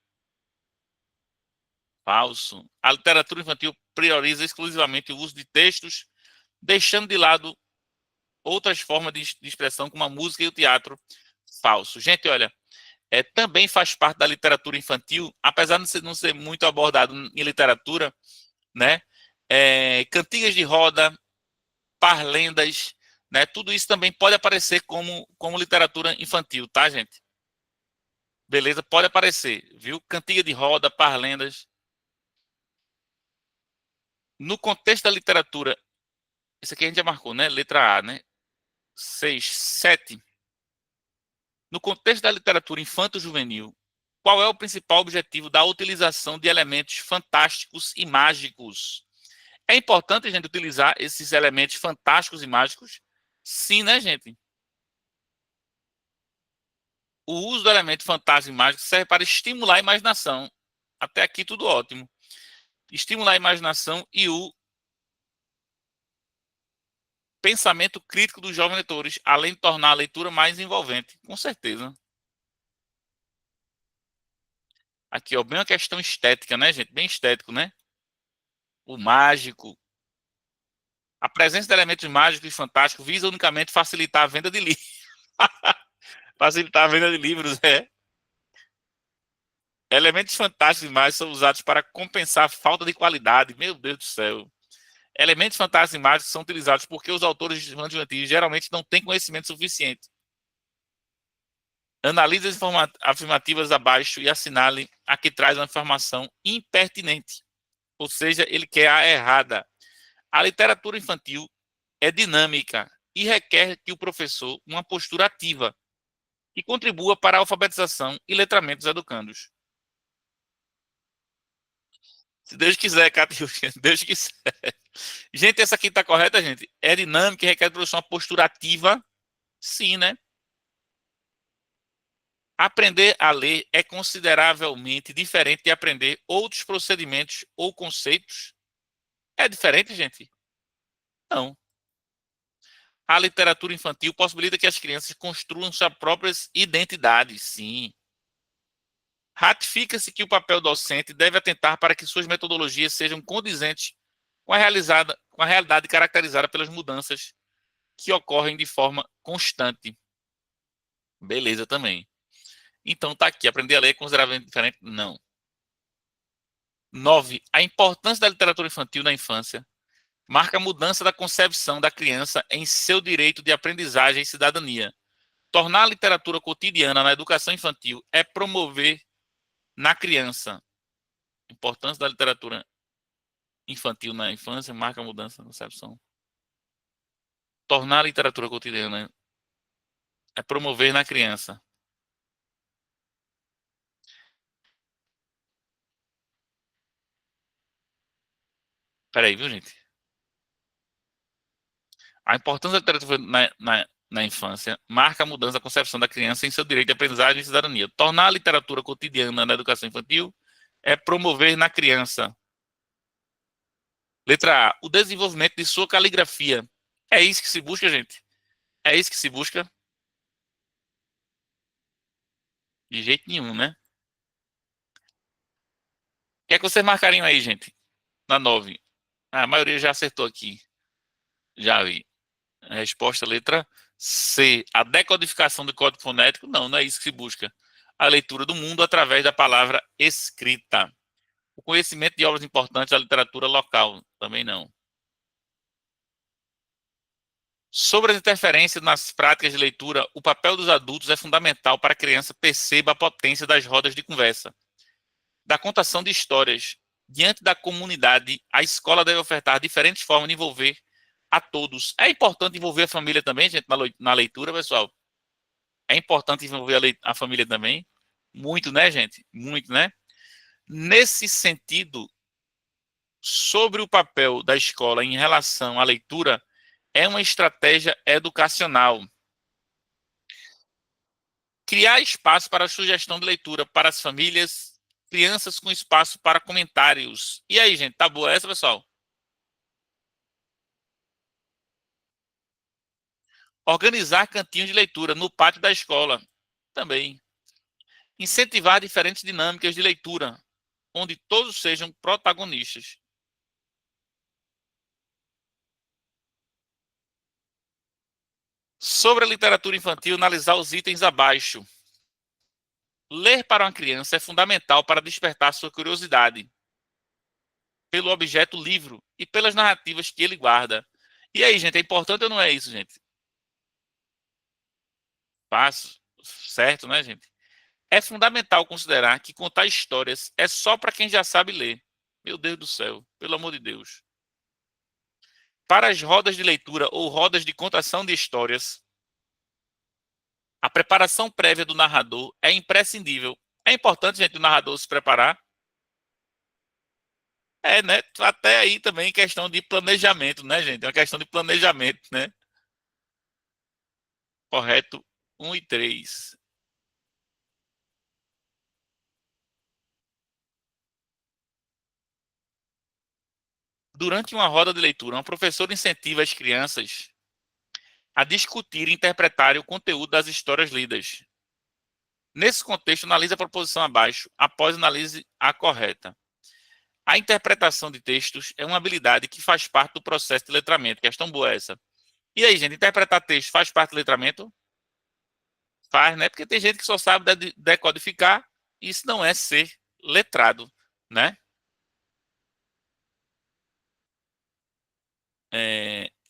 Falso. A literatura infantil prioriza exclusivamente o uso de textos, deixando de lado outras formas de expressão, como a música e o teatro. Falso. Gente, olha, também faz parte da literatura infantil, apesar de não ser muito abordado em literatura, né? Cantigas de roda, parlendas, né? Tudo isso também pode aparecer como literatura infantil, tá, gente? Beleza? Pode aparecer, viu? Cantiga de roda, parlendas. No contexto da literatura, isso aqui a gente já marcou, né? Letra A, né? 6, 7. No contexto da literatura infanto-juvenil, qual é o principal objetivo da utilização de elementos fantásticos e mágicos? É importante a gente utilizar esses elementos fantásticos e mágicos? Sim, né, gente? O uso do elemento fantástico e mágico serve para estimular a imaginação. Até aqui tudo ótimo. Estimular a imaginação e o pensamento crítico dos jovens leitores, além de tornar a leitura mais envolvente. Com certeza. Aqui, ó, bem uma questão estética, né, gente? Bem estético, né? O mágico. A presença de elementos mágicos e fantásticos visa unicamente facilitar a venda de livros. Facilitar a venda de livros, é. Elementos fantásticos e mágicos são usados para compensar a falta de qualidade. Meu Deus do céu. Elementos fantásticos e mágicos são utilizados porque os autores de infantis geralmente não têm conhecimento suficiente. Analise as afirmativas abaixo e assinale a que traz uma informação impertinente. Ou seja, ele quer a errada. A literatura infantil é dinâmica e requer que o professor uma postura ativa e contribua para a alfabetização e letramento dos educandos. Se Deus quiser, Catiuxa, Deus quiser. Gente, essa aqui está correta, gente? É dinâmica e requer do professor uma postura ativa? Sim, né? Aprender a ler é consideravelmente diferente de aprender outros procedimentos ou conceitos? É diferente, gente? Não. A literatura infantil possibilita que as crianças construam suas próprias identidades, sim. Ratifica-se que o papel docente deve atentar para que suas metodologias sejam condizentes com a realidade caracterizada pelas mudanças que ocorrem de forma constante. Beleza também. Então tá aqui, aprender a ler é consideravelmente diferente? Não. 9. A importância da literatura infantil na infância marca a mudança da concepção da criança em seu direito de aprendizagem e cidadania. Tornar a literatura cotidiana na educação infantil é promover na criança. A importância da literatura infantil na infância marca a mudança na concepção. Tornar a literatura cotidiana é promover na criança. Peraí, viu, gente? A importância da literatura na infância marca a mudança da concepção da criança em seu direito de aprendizagem e cidadania. Tornar a literatura cotidiana na educação infantil é promover na criança. Letra A. O desenvolvimento de sua caligrafia. É isso que se busca, gente? É isso que se busca? De jeito nenhum, né? O que é que vocês marcariam aí, gente? Na 9. A maioria já acertou aqui. Já vi. A resposta, letra C. A decodificação do código fonético? Não, não é isso que se busca. A leitura do mundo através da palavra escrita. O conhecimento de obras importantes da literatura local? Também não. Sobre as interferências nas práticas de leitura, o papel dos adultos é fundamental para que a criança perceba a potência das rodas de conversa, da contação de histórias. Diante da comunidade, a escola deve ofertar diferentes formas de envolver a todos. É importante envolver a família também, gente, na leitura, pessoal. É importante envolver a família também. Muito, né, gente? Muito, né? Nesse sentido, sobre o papel da escola em relação à leitura, é uma estratégia educacional. Criar espaço para a sugestão de leitura para as famílias, crianças com espaço para comentários. E aí, gente, tá boa essa, pessoal? Organizar cantinhos de leitura no pátio da escola. Também. Incentivar diferentes dinâmicas de leitura, onde todos sejam protagonistas. Sobre a literatura infantil, analisar os itens abaixo. Ler para uma criança é fundamental para despertar sua curiosidade pelo objeto livro e pelas narrativas que ele guarda. E aí, gente, é importante ou não é isso, gente? Fácil, certo, né, gente? É fundamental considerar que contar histórias é só para quem já sabe ler. Meu Deus do céu, pelo amor de Deus. Para as rodas de leitura ou rodas de contação de histórias, a preparação prévia do narrador é imprescindível. É importante, gente, o narrador se preparar. É, né? Até aí também questão de planejamento, né, gente? É uma questão de planejamento, né? Correto. 1 e 3. Durante uma roda de leitura, um professor incentiva as crianças a discutir e interpretar o conteúdo das histórias lidas. Nesse contexto, analise a proposição abaixo, após análise a correta. A interpretação de textos é uma habilidade que faz parte do processo de letramento. Questão boa essa. E aí, gente, interpretar texto faz parte do letramento? Faz, né? Porque tem gente que só sabe decodificar, e isso não é ser letrado, né?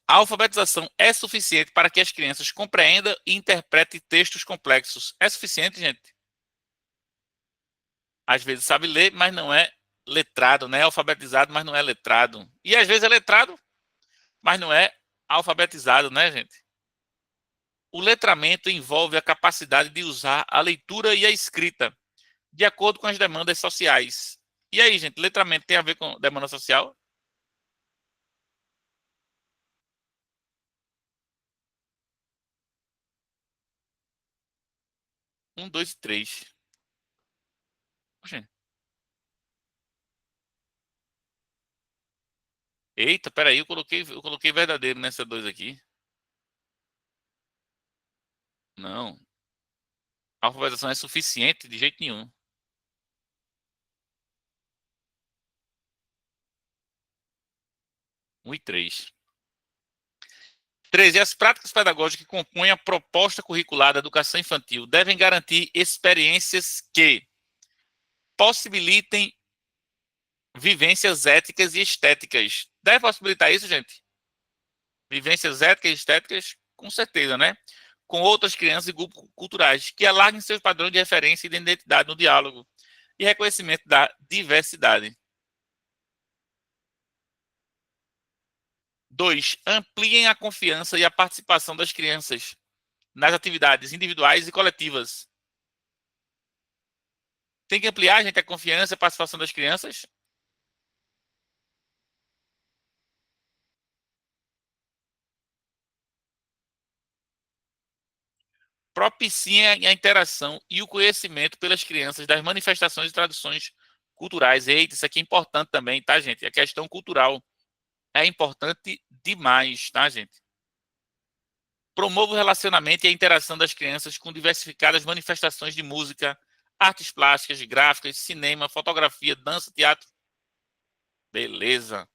A alfabetização é suficiente para que as crianças compreendam e interpretem textos complexos. É suficiente, gente? Às vezes sabe ler, mas não é letrado, né? É alfabetizado, mas não é letrado. E às vezes é letrado, mas não é alfabetizado, né, gente? O letramento envolve a capacidade de usar a leitura e a escrita de acordo com as demandas sociais. E aí, gente, letramento tem a ver com demanda social? 1, 2 e 3. Poxa, eita, peraí, eu coloquei verdadeiro nessa 2 aqui. Não, a alfabetização é suficiente de jeito nenhum. 1 e 3. 13. As práticas pedagógicas que compõem a proposta curricular da educação infantil devem garantir experiências que possibilitem vivências éticas e estéticas. Deve possibilitar isso, gente? Vivências éticas e estéticas, com certeza, né? Com outras crianças e grupos culturais, que alarguem seus padrões de referência e de identidade no diálogo e reconhecimento da diversidade. 2. Ampliem a confiança e a participação das crianças nas atividades individuais e coletivas. Tem que ampliar, gente, a confiança e a participação das crianças. Propicia a interação e o conhecimento pelas crianças das manifestações e tradições culturais. Eita, isso aqui é importante também, tá, gente? A questão cultural é importante demais, tá, gente? Promova o relacionamento e a interação das crianças com diversificadas manifestações de música, artes plásticas, gráficas, cinema, fotografia, dança, teatro. Beleza.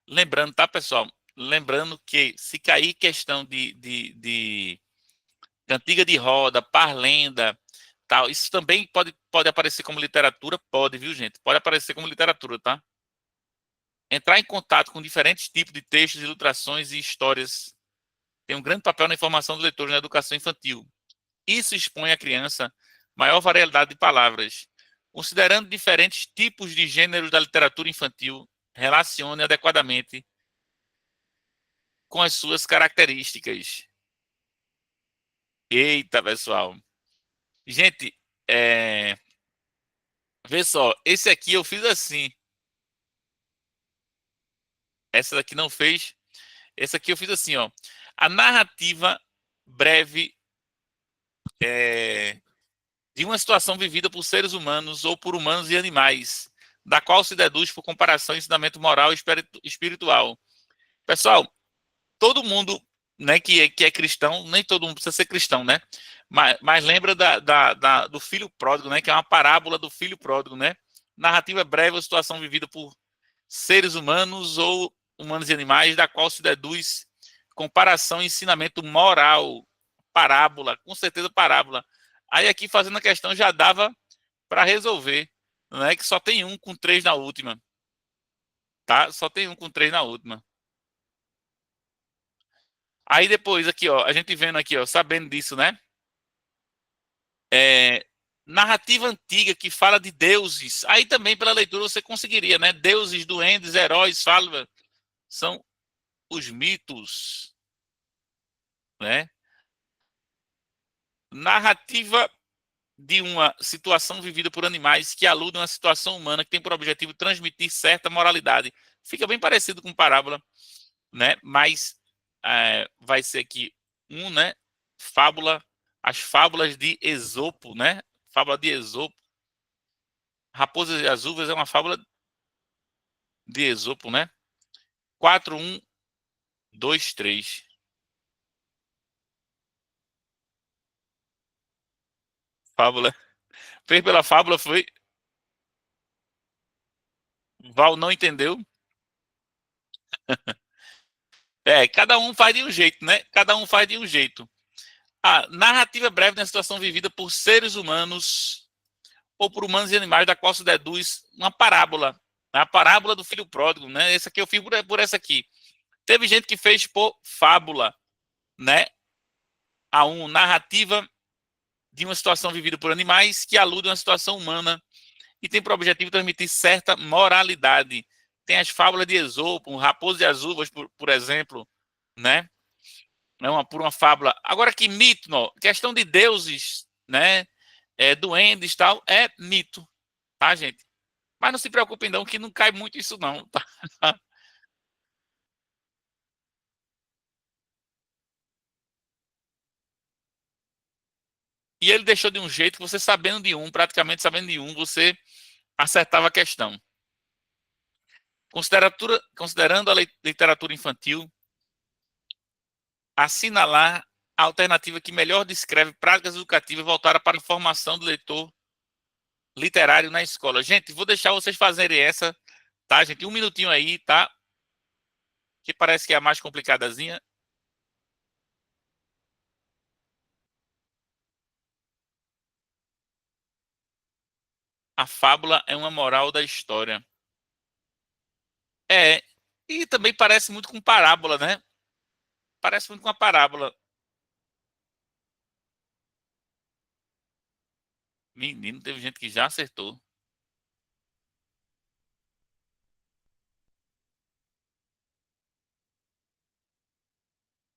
Lembrando, tá, pessoal? Lembrando que se cair questão de cantiga de roda, parlenda, tal, isso também pode aparecer como literatura? Pode, viu, gente? Pode aparecer como literatura, tá? Entrar em contato com diferentes tipos de textos, ilustrações e histórias tem um grande papel na informação do leitor na educação infantil. Isso expõe a criança maior variedade de palavras. Considerando diferentes tipos de gêneros da literatura infantil, relacione adequadamente com as suas características. Eita, pessoal. Gente, vê só, esse aqui eu fiz assim. Essa daqui não fez. Essa aqui eu fiz assim, ó. A narrativa breve de uma situação vivida por seres humanos ou por humanos e animais, da qual se deduz por comparação ensinamento moral e espiritual. Pessoal, todo mundo, né, que é cristão, nem todo mundo precisa ser cristão, né? Mas lembra do filho pródigo, né? Que é uma parábola do filho pródigo, né? Narrativa breve ou situação vivida por seres humanos ou humanos e animais, da qual se deduz comparação e ensinamento moral. Parábola, com certeza parábola. Aí aqui fazendo a questão já dava para resolver, não é que só tem um com 3 na última, tá? Só tem um com 3 na última. Aí depois aqui, ó, a gente vendo aqui, ó, sabendo disso, né? Narrativa antiga que fala de deuses. Aí também pela leitura você conseguiria, né? Deuses, duendes, heróis, fala, são os mitos, né? Narrativa de uma situação vivida por animais que aludem a uma situação humana que tem por objetivo transmitir certa moralidade. Fica bem parecido com parábola, né? Mas vai ser aqui né? Fábula, as fábulas de Esopo, né? Fábula de Esopo. Raposas e as uvas é uma fábula de Esopo, né? 4123. Fábula. Fez pela fábula, foi. Val não entendeu. Cada um faz de um jeito, né? Cada um faz de um jeito. A narrativa breve da situação vivida por seres humanos ou por humanos e animais, da qual se deduz uma parábola. A parábola do filho pródigo, né? Essa aqui eu fiz por essa aqui. Teve gente que fez por fábula, né? Narrativa de uma situação vivida por animais que alude a uma situação humana e tem por objetivo transmitir certa moralidade. Tem as fábulas de Esopo, o Raposo e as Uvas, por exemplo, né? Por uma fábula. Agora que mito, não, questão de deuses, né? Duendes e tal, é mito, tá, gente? Mas não se preocupem não, que não cai muito isso não, tá? E ele deixou de um jeito que você sabendo de um, praticamente sabendo de um, você acertava a questão. Considerando a literatura infantil, assinalar a alternativa que melhor descreve práticas educativas voltadas para a formação do leitor literário na escola. Gente, vou deixar vocês fazerem essa, tá, gente? Um minutinho aí, tá? Que parece que é a mais complicadazinha. A fábula é uma moral da história. E também parece muito com parábola, né? Parece muito com a parábola. Menino, teve gente que já acertou.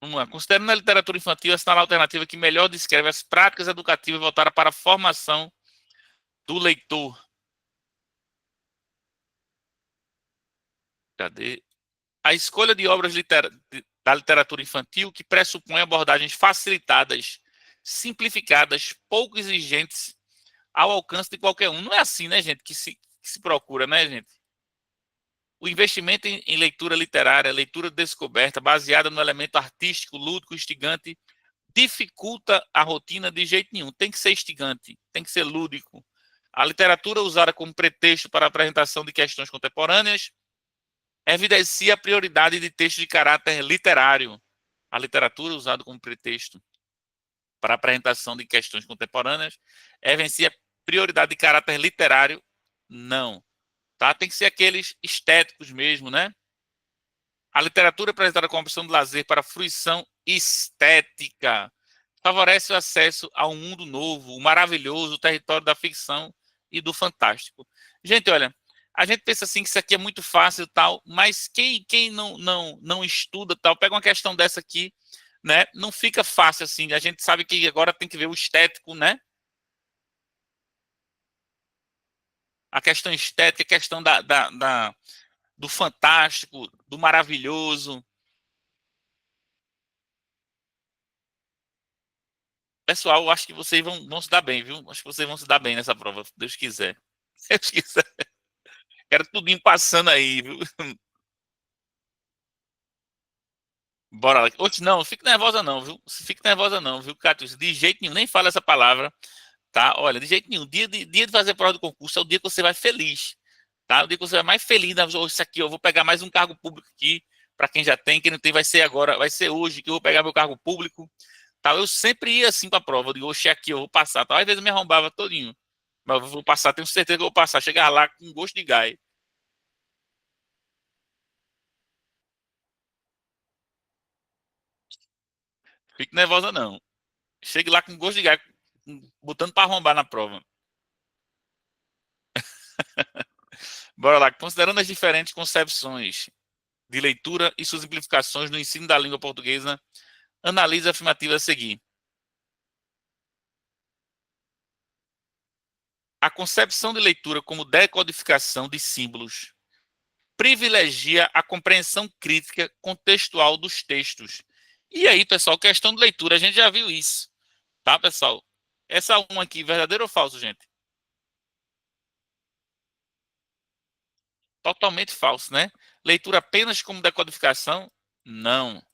Vamos lá. Considerando a literatura infantil, essa é a alternativa que melhor descreve as práticas educativas voltadas para a formação do leitor. Cadê? A escolha de obras da literatura infantil que pressupõe abordagens facilitadas, simplificadas, pouco exigentes, ao alcance de qualquer um. Não é assim, né, gente, que se procura, né, gente? O investimento em leitura literária, leitura descoberta, baseada no elemento artístico, lúdico, instigante, dificulta a rotina de jeito nenhum. Tem que ser instigante, tem que ser lúdico. A literatura usada como pretexto para a apresentação de questões contemporâneas evidencia a prioridade de textos de caráter literário. A literatura usada como pretexto para a apresentação de questões contemporâneas evidencia a prioridade de caráter literário? Não. Tá? Tem que ser aqueles estéticos mesmo, né? A literatura é apresentada como opção de lazer para fruição estética. favorece o acesso a um mundo novo, o maravilhoso, o território da ficção e do fantástico. Gente, olha, a gente pensa assim que isso aqui é muito fácil e tal, mas quem não estuda tal, pega uma questão dessa aqui, né? Não fica fácil assim. A gente sabe que agora tem que ver o estético, né? A questão estética, a questão do fantástico, do maravilhoso. Pessoal, eu acho que vocês vão se dar bem, viu? Acho que vocês vão se dar bem nessa prova, se Deus quiser. Se Deus quiser. Quero tudinho passando aí, viu? Bora lá. Oxe, não, fique nervosa não, viu? Fique nervosa não, viu, Catius? De jeito nenhum, nem fala essa palavra, tá? Olha, de jeito nenhum. Dia de fazer prova do concurso é o dia que você vai feliz, tá? O dia que você vai mais feliz. Isso aqui, eu vou pegar mais um cargo público aqui, para quem já tem, quem não tem, vai ser agora, vai ser hoje que eu vou pegar meu cargo público, tá? Eu sempre ia assim pra prova, eu digo, oxe, aqui eu vou passar, tá? Às vezes eu me arrombava todinho, mas eu vou passar, tenho certeza que eu vou passar. Chegar lá com gosto de gás. Fique nervosa não. Chegue lá com gosto de gás, botando para arrombar na prova. Bora lá. Considerando as diferentes concepções de leitura e suas implicações no ensino da língua portuguesa, analise a afirmativa a seguir. A concepção de leitura como decodificação de símbolos privilegia a compreensão crítica contextual dos textos. E aí, pessoal, questão de leitura, a gente já viu isso, tá, pessoal? Essa uma aqui, verdadeiro ou falso, gente? Totalmente falso, né? Leitura apenas como decodificação? Não.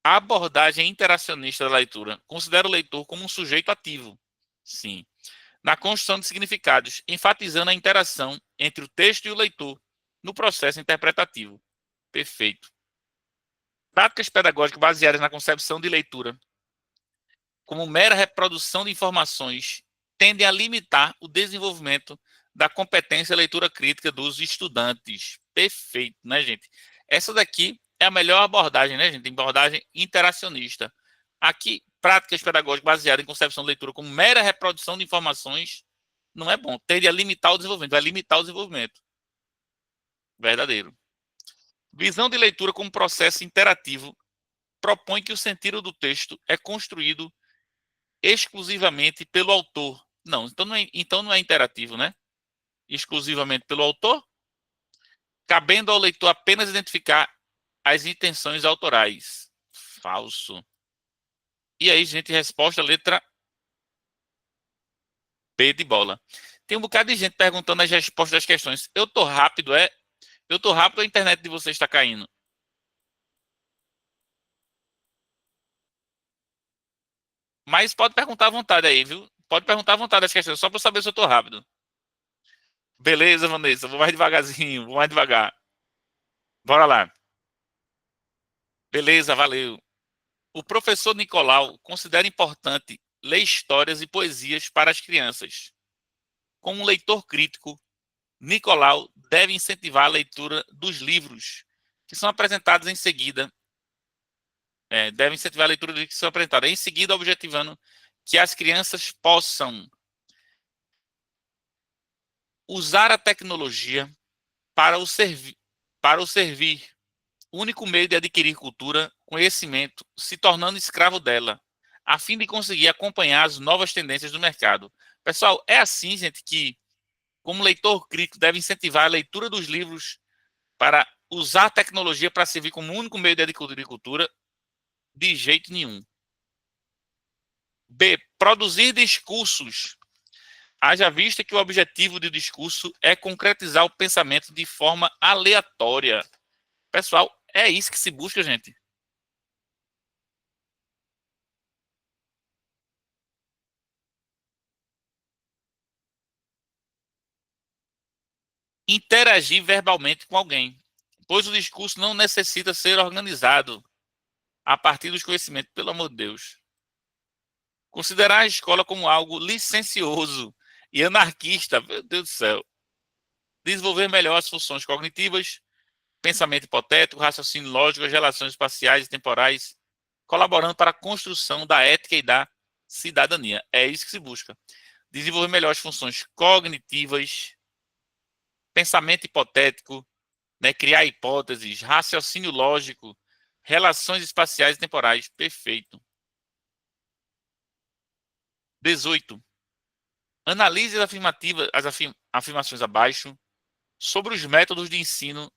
A abordagem interacionista da leitura considera o leitor como um sujeito ativo. Sim. Na construção de significados, enfatizando a interação entre o texto e o leitor no processo interpretativo. Perfeito. Práticas pedagógicas baseadas na concepção de leitura como mera reprodução de informações tendem a limitar o desenvolvimento da competência leitura crítica dos estudantes. Perfeito, né, gente? Essa daqui é a melhor abordagem, né, gente? Abordagem interacionista. Aqui, práticas pedagógicas baseadas em concepção de leitura como mera reprodução de informações não é bom. Tende a limitar o desenvolvimento, vai limitar o desenvolvimento. Verdadeiro. Visão de leitura como processo interativo propõe que o sentido do texto é construído exclusivamente pelo autor. Não, então não é interativo, né? Exclusivamente pelo autor, cabendo ao leitor apenas identificar as intenções autorais. Falso. E aí, gente, resposta letra B de bola. Tem um bocado de gente perguntando as respostas das questões. Eu tô rápido, é? Eu tô rápido, a internet de vocês está caindo. Mas pode perguntar à vontade aí, viu? Pode perguntar à vontade as questões, só para eu saber se eu tô rápido. Beleza, Vanessa, vou mais devagarzinho, vou mais devagar. Bora lá. Beleza, valeu. O professor Nicolau considera importante ler histórias e poesias para as crianças. Como um leitor crítico, Nicolau deve incentivar a leitura dos livros que são apresentados em seguida. Deve incentivar a leitura dos livros que são apresentados. Em seguida, objetivando que as crianças possam usar a tecnologia para o servir, único meio de adquirir cultura, conhecimento, se tornando escravo dela, a fim de conseguir acompanhar as novas tendências do mercado. Pessoal, é assim, gente, que, como leitor crítico, deve incentivar a leitura dos livros para usar a tecnologia para servir como único meio de adquirir cultura? De jeito nenhum. B. Produzir discursos. Haja vista que o objetivo do discurso é concretizar o pensamento de forma aleatória. Pessoal, é isso que se busca, gente. Interagir verbalmente com alguém, pois o discurso não necessita ser organizado a partir dos conhecimentos, pelo amor de Deus. Considerar a escola como algo licencioso e anarquista, meu Deus do céu. Desenvolver melhor as funções cognitivas, pensamento hipotético, raciocínio lógico, as relações espaciais e temporais, colaborando para a construção da ética e da cidadania. É isso que se busca. Desenvolver melhor as funções cognitivas, pensamento hipotético, né, criar hipóteses, raciocínio lógico, relações espaciais e temporais. Perfeito. 18. Analise as afirmações abaixo sobre os métodos de ensino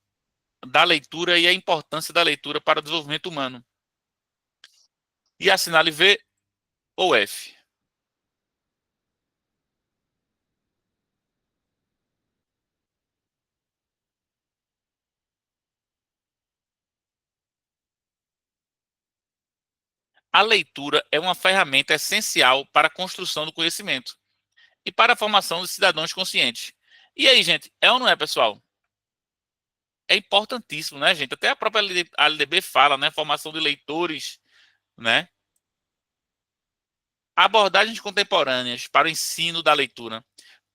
da leitura e a importância da leitura para o desenvolvimento humano. E assinale V ou F. A leitura é uma ferramenta essencial para a construção do conhecimento e para a formação de cidadãos conscientes. E aí, gente, é ou não é, pessoal? É importantíssimo, né, gente? Até a própria LDB fala, né? Formação de leitores, né? Abordagens contemporâneas para o ensino da leitura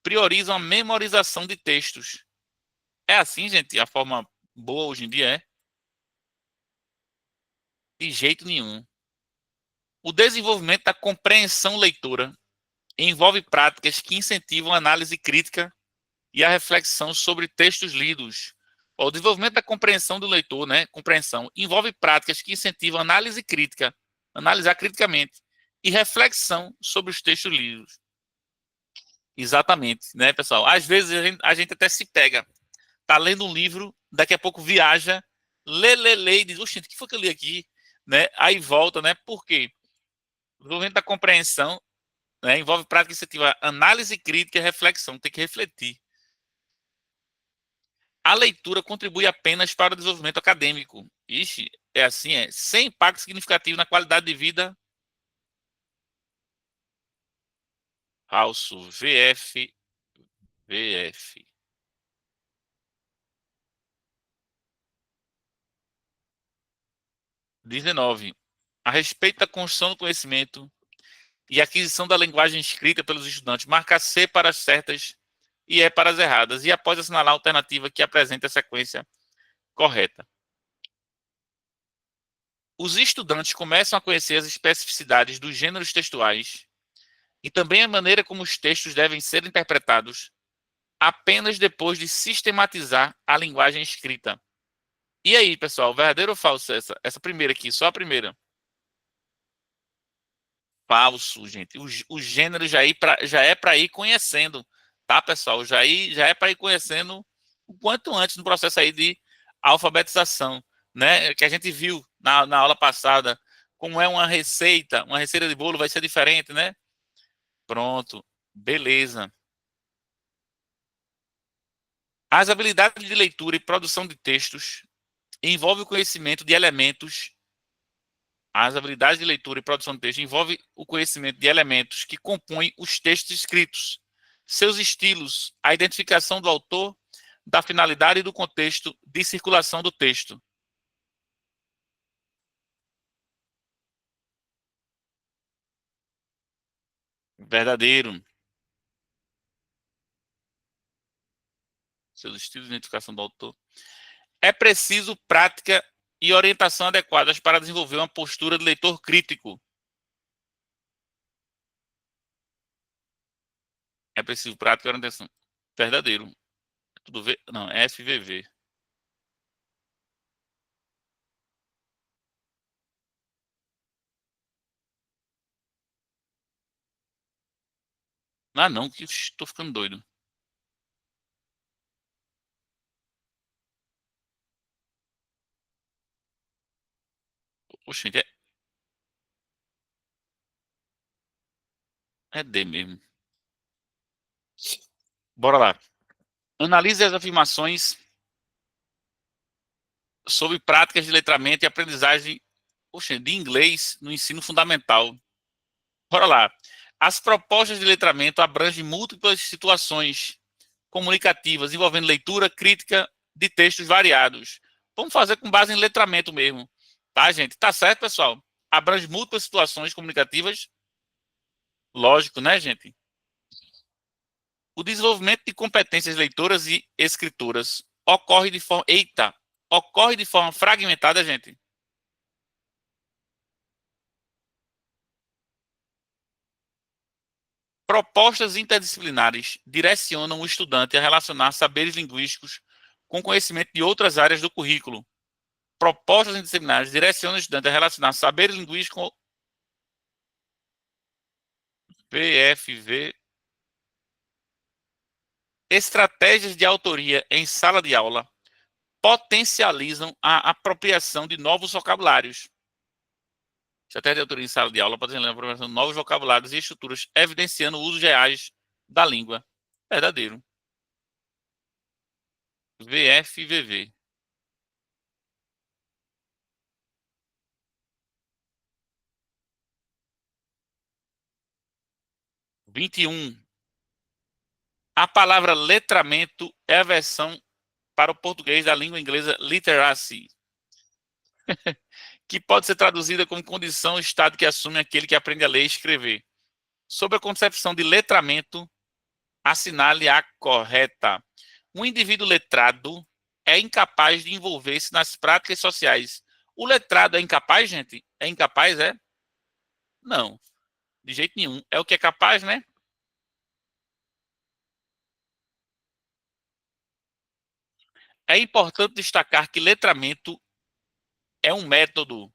priorizam a memorização de textos. É assim, gente? A forma boa hoje em dia é? De jeito nenhum. O desenvolvimento da compreensão leitora envolve práticas que incentivam a análise crítica e a reflexão sobre textos lidos. O desenvolvimento da compreensão do leitor, né? Compreensão, envolve práticas que incentivam a análise crítica, analisar criticamente, e reflexão sobre os textos lidos. Exatamente, né, pessoal? Às vezes a gente até se pega, tá lendo um livro, daqui a pouco viaja, lê, e diz, oxe, o que foi que eu li aqui? Né? Aí volta, né? Por quê? O desenvolvimento da compreensão, né, envolve prática incentiva análise crítica e reflexão, tem que refletir. A leitura contribui apenas para o desenvolvimento acadêmico. Ixi, é assim, sem impacto significativo na qualidade de vida. Falso, VF, VF. 19. A respeito da construção do conhecimento e aquisição da linguagem escrita pelos estudantes, marca C para as certas e E para as erradas, e após assinalar a alternativa que apresenta a sequência correta. Os estudantes começam a conhecer as especificidades dos gêneros textuais e também a maneira como os textos devem ser interpretados apenas depois de sistematizar a linguagem escrita. E aí, pessoal, verdadeiro ou falso essa primeira aqui, só a primeira? Falso, gente. O gênero já é para ir conhecendo, tá, pessoal? Já é para ir conhecendo o quanto antes no processo aí de alfabetização, né? Que a gente viu na aula passada, como é uma receita de bolo vai ser diferente, né? Pronto, beleza. As habilidades de leitura e produção de textos envolvem o conhecimento de elementos. As habilidades de leitura e produção de texto envolvem o conhecimento de elementos que compõem os textos escritos, seus estilos, a identificação do autor, da finalidade e do contexto de circulação do texto. Verdadeiro. Seus estilos de identificação do autor. É preciso prática e orientação adequadas para desenvolver uma postura de leitor crítico. É preciso prática e orientação. Verdadeiro. Tudo V? Não, é FVV. Ah, não, que estou ficando doido. Oxe, é D mesmo. Bora lá. Analise as afirmações sobre práticas de letramento e aprendizagem, poxa, de inglês no ensino fundamental. Bora lá. As propostas de letramento abrangem múltiplas situações comunicativas envolvendo leitura crítica de textos variados. Vamos fazer com base em letramento mesmo. Tá, gente? Tá certo, pessoal? Abrange múltiplas situações comunicativas. Lógico, né, gente? O desenvolvimento de competências leitoras e escritoras ocorre de forma. Eita! Ocorre de forma fragmentada, gente. Propostas interdisciplinares direcionam o estudante a relacionar saberes linguísticos com conhecimento de outras áreas do currículo. Propostas interdisciplinares direcionam o estudante a relacionar saberes linguísticos com PFV. Estratégias de autoria em sala de aula potencializam a apropriação de novos vocabulários. Estratégia de autoria em sala de aula potencializam a apropriação de novos vocabulários e estruturas, evidenciando usos reais da língua. Verdadeiro. VFVV. 21. A palavra letramento é a versão para o português da língua inglesa literacy, que pode ser traduzida como condição, estado que assume aquele que aprende a ler e escrever. Sobre a concepção de letramento, assinale a correta. Um indivíduo letrado é incapaz de envolver-se nas práticas sociais. O letrado é incapaz, gente? É incapaz, é? Não, de jeito nenhum. É o que é capaz, né? É importante destacar que letramento é um método.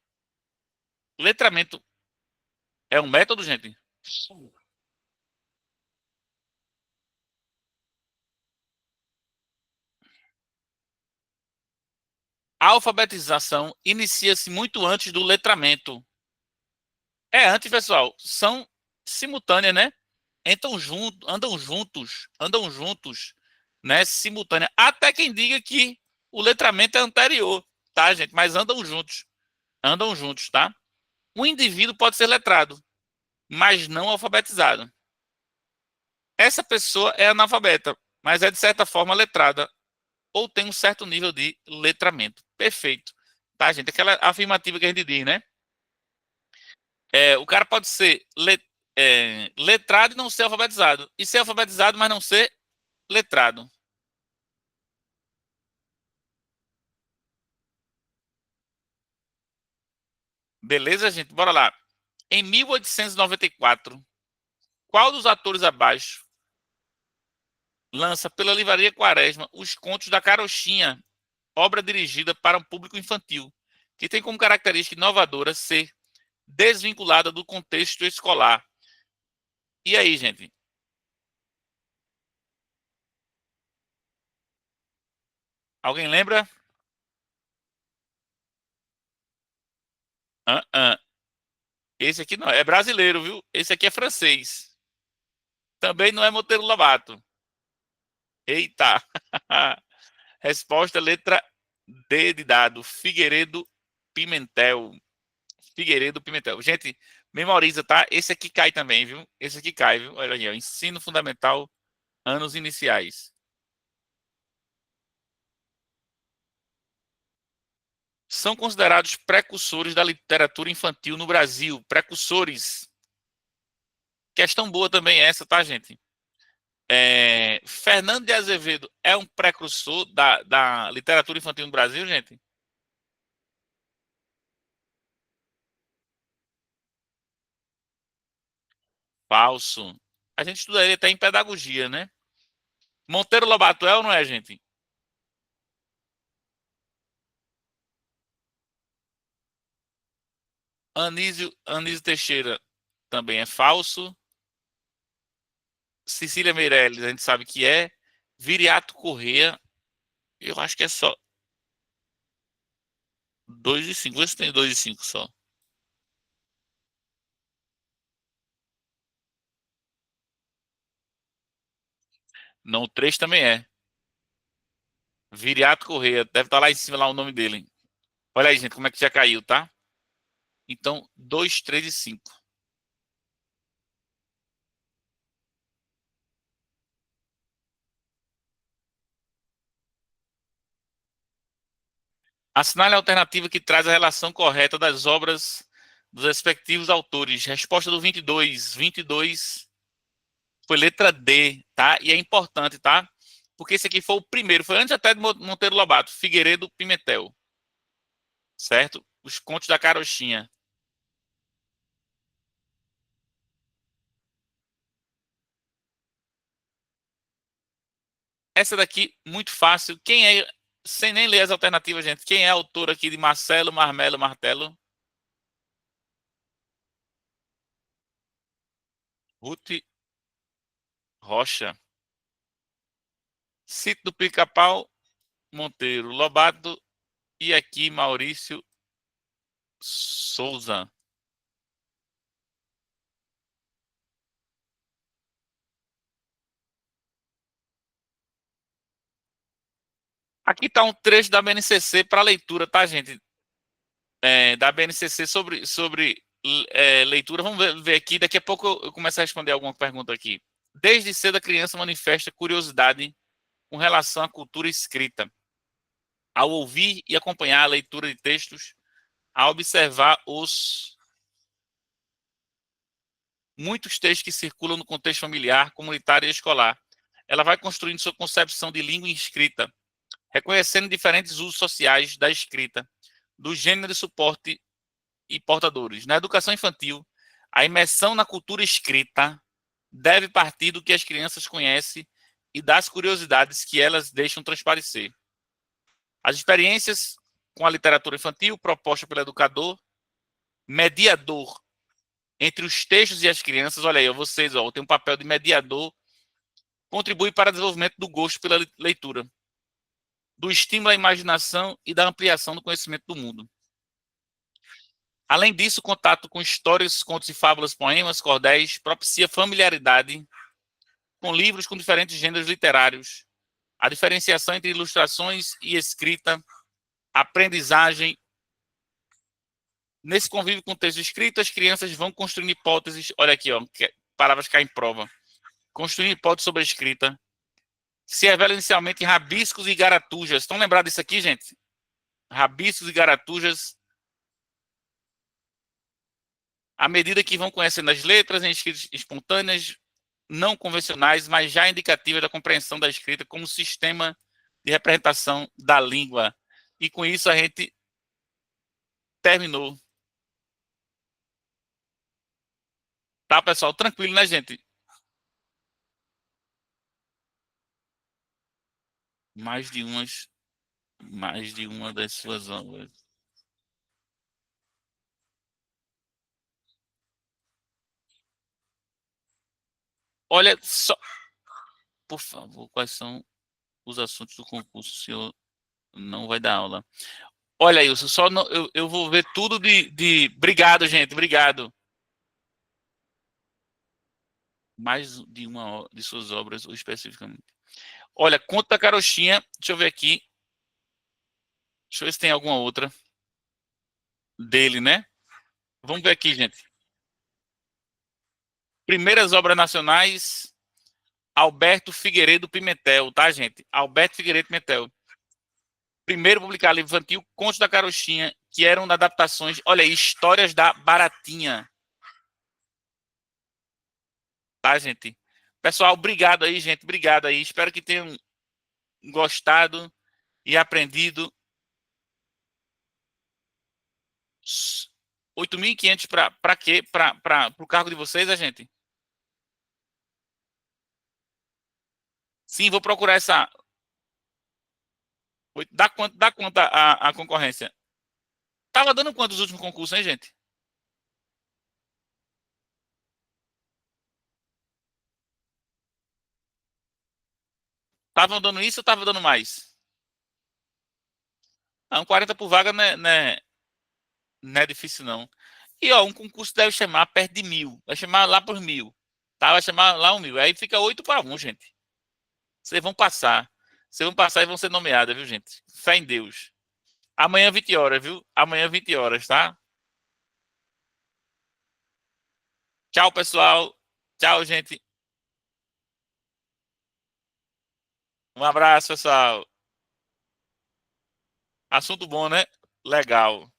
Letramento é um método, gente? A alfabetização inicia-se muito antes do letramento. É antes, pessoal. São simultâneas, né? Andam juntos, né? Simultânea. Até quem diga que o letramento é anterior, tá, gente? Mas andam juntos, tá? Um indivíduo pode ser letrado, mas não alfabetizado. Essa pessoa é analfabeta, mas é de certa forma letrada ou tem um certo nível de letramento. Perfeito, tá, gente? Aquela afirmativa que a gente diz, né? O cara pode ser letrado e não ser alfabetizado, e ser alfabetizado, mas não ser letrado. Beleza, gente? Bora lá. Em 1894, qual dos atores abaixo lança pela Livraria Quaresma os Contos da Carochinha, obra dirigida para um público infantil, que tem como característica inovadora ser desvinculada do contexto escolar? E aí, gente? Alguém lembra? Esse aqui não é brasileiro, viu? Esse aqui é francês. Também não é Monteiro Lobato. Eita! Resposta letra D de dado. Figueiredo Pimentel. Figueiredo Pimentel. Gente, memoriza, tá? Esse aqui cai também, viu? Esse aqui cai, viu? Olha aí, ó. Ensino Fundamental, anos iniciais. São considerados precursores da literatura infantil no Brasil. Precursores. Questão boa também essa, tá, gente? Fernando de Azevedo é um precursor da literatura infantil no Brasil, gente? Falso. A gente estudaria até em pedagogia, né? Monteiro Lobato é ou não é, gente? Anísio Teixeira também é falso. Cecília Meirelles, a gente sabe que é. Viriato Corrêa, eu acho que é só 2 e 5. Vê se tem 2 e 5 só. Não, o 3 também é. Viriato Corrêa, deve estar lá em cima lá o nome dele. Olha aí, gente, como é que já caiu, tá? Então, 2, 3 e 5. Assinale a alternativa que traz a relação correta das obras dos respectivos autores. Resposta do 22. 22. Foi letra D, tá? E é importante, tá? Porque esse aqui foi o primeiro, foi antes até de Monteiro Lobato, Figueiredo Pimentel, certo? Os Contos da Carochinha. Essa daqui, muito fácil. Quem é, sem nem ler as alternativas, gente, quem é autor aqui de Marcelo, Marmelo, Martelo? Ruth Rocha. Sítio do Pica-Pau, Monteiro Lobato e aqui Maurício Souza. Aqui está um trecho da BNCC para leitura, tá, gente? Da BNCC sobre leitura. Vamos ver aqui. Daqui a pouco eu começo a responder alguma pergunta aqui. Desde cedo a criança manifesta curiosidade com relação à cultura escrita. Ao ouvir e acompanhar a leitura de textos, a observar os muitos textos que circulam no contexto familiar, comunitário e escolar. Ela vai construindo sua concepção de língua escrita, reconhecendo diferentes usos sociais da escrita, do gênero de suporte e portadores. Na educação infantil, a imersão na cultura escrita deve partir do que as crianças conhecem e das curiosidades que elas deixam transparecer. As experiências com a literatura infantil proposta pelo educador, mediador entre os textos e as crianças, olha aí, vocês, tem um papel de mediador, contribui para o desenvolvimento do gosto pela leitura, do estímulo à imaginação e da ampliação do conhecimento do mundo. Além disso, o contato com histórias, contos e fábulas, poemas, cordéis, propicia familiaridade com livros com diferentes gêneros literários, a diferenciação entre ilustrações e escrita, aprendizagem. Nesse convívio com o texto escrito, as crianças vão construindo hipóteses, olha aqui, palavras caem em prova, construindo hipóteses sobre a escrita, se revela inicialmente em rabiscos e garatujas. Estão lembrados disso aqui, gente? Rabiscos e garatujas, à medida que vão conhecendo as letras em escritas espontâneas, não convencionais, mas já indicativas da compreensão da escrita como sistema de representação da língua. E com isso a gente terminou. Tá, pessoal? Tranquilo, né, gente? Mais de umas, mais de uma das suas obras. Olha só, por favor, quais são os assuntos do concurso? O senhor não vai dar aula. Olha, Wilson, só eu vou ver tudo de. Obrigado, gente, obrigado. Mais de uma de suas obras, ou especificamente. Olha, Conto da Carochinha, deixa eu ver aqui. Deixa eu ver se tem alguma outra dele, né? Vamos ver aqui, gente. Primeiras obras nacionais, Alberto Figueiredo Pimentel, tá, gente? Alberto Figueiredo Pimentel. Primeiro publicado livro infantil, Contos da Carochinha, que eram adaptações, olha aí, histórias da Baratinha. Tá, gente? Pessoal, obrigado aí, gente. Obrigado aí. Espero que tenham gostado e aprendido. 8.500 para quê? Para o cargo de vocês, a gente? Sim, vou procurar essa. Dá quanto a concorrência? Tava dando quanto os últimos concursos, hein, gente? Estavam dando isso ou tava dando mais? Não, 40 por vaga não é difícil, não. E, ó, um concurso deve chamar perto de 1.000. Vai chamar lá por 1.000. Tá? Vai chamar lá 1.000. Aí fica 8-1, gente. Vocês vão passar. Vocês vão passar e vão ser nomeadas, viu, gente? Fé em Deus. Amanhã, 20 horas, viu? Amanhã, 20 horas, tá? Tchau, pessoal. Tchau, gente. Um abraço, pessoal. Assunto bom, né? Legal.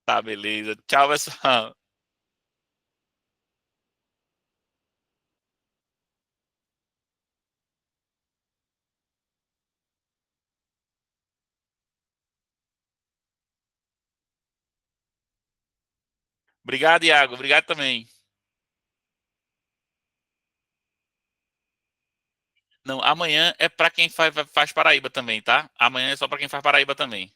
Tá, beleza. Tchau, pessoal. Obrigado, Iago. Obrigado também. Não, amanhã é para quem faz Paraíba também, tá? Amanhã é só para quem faz Paraíba também.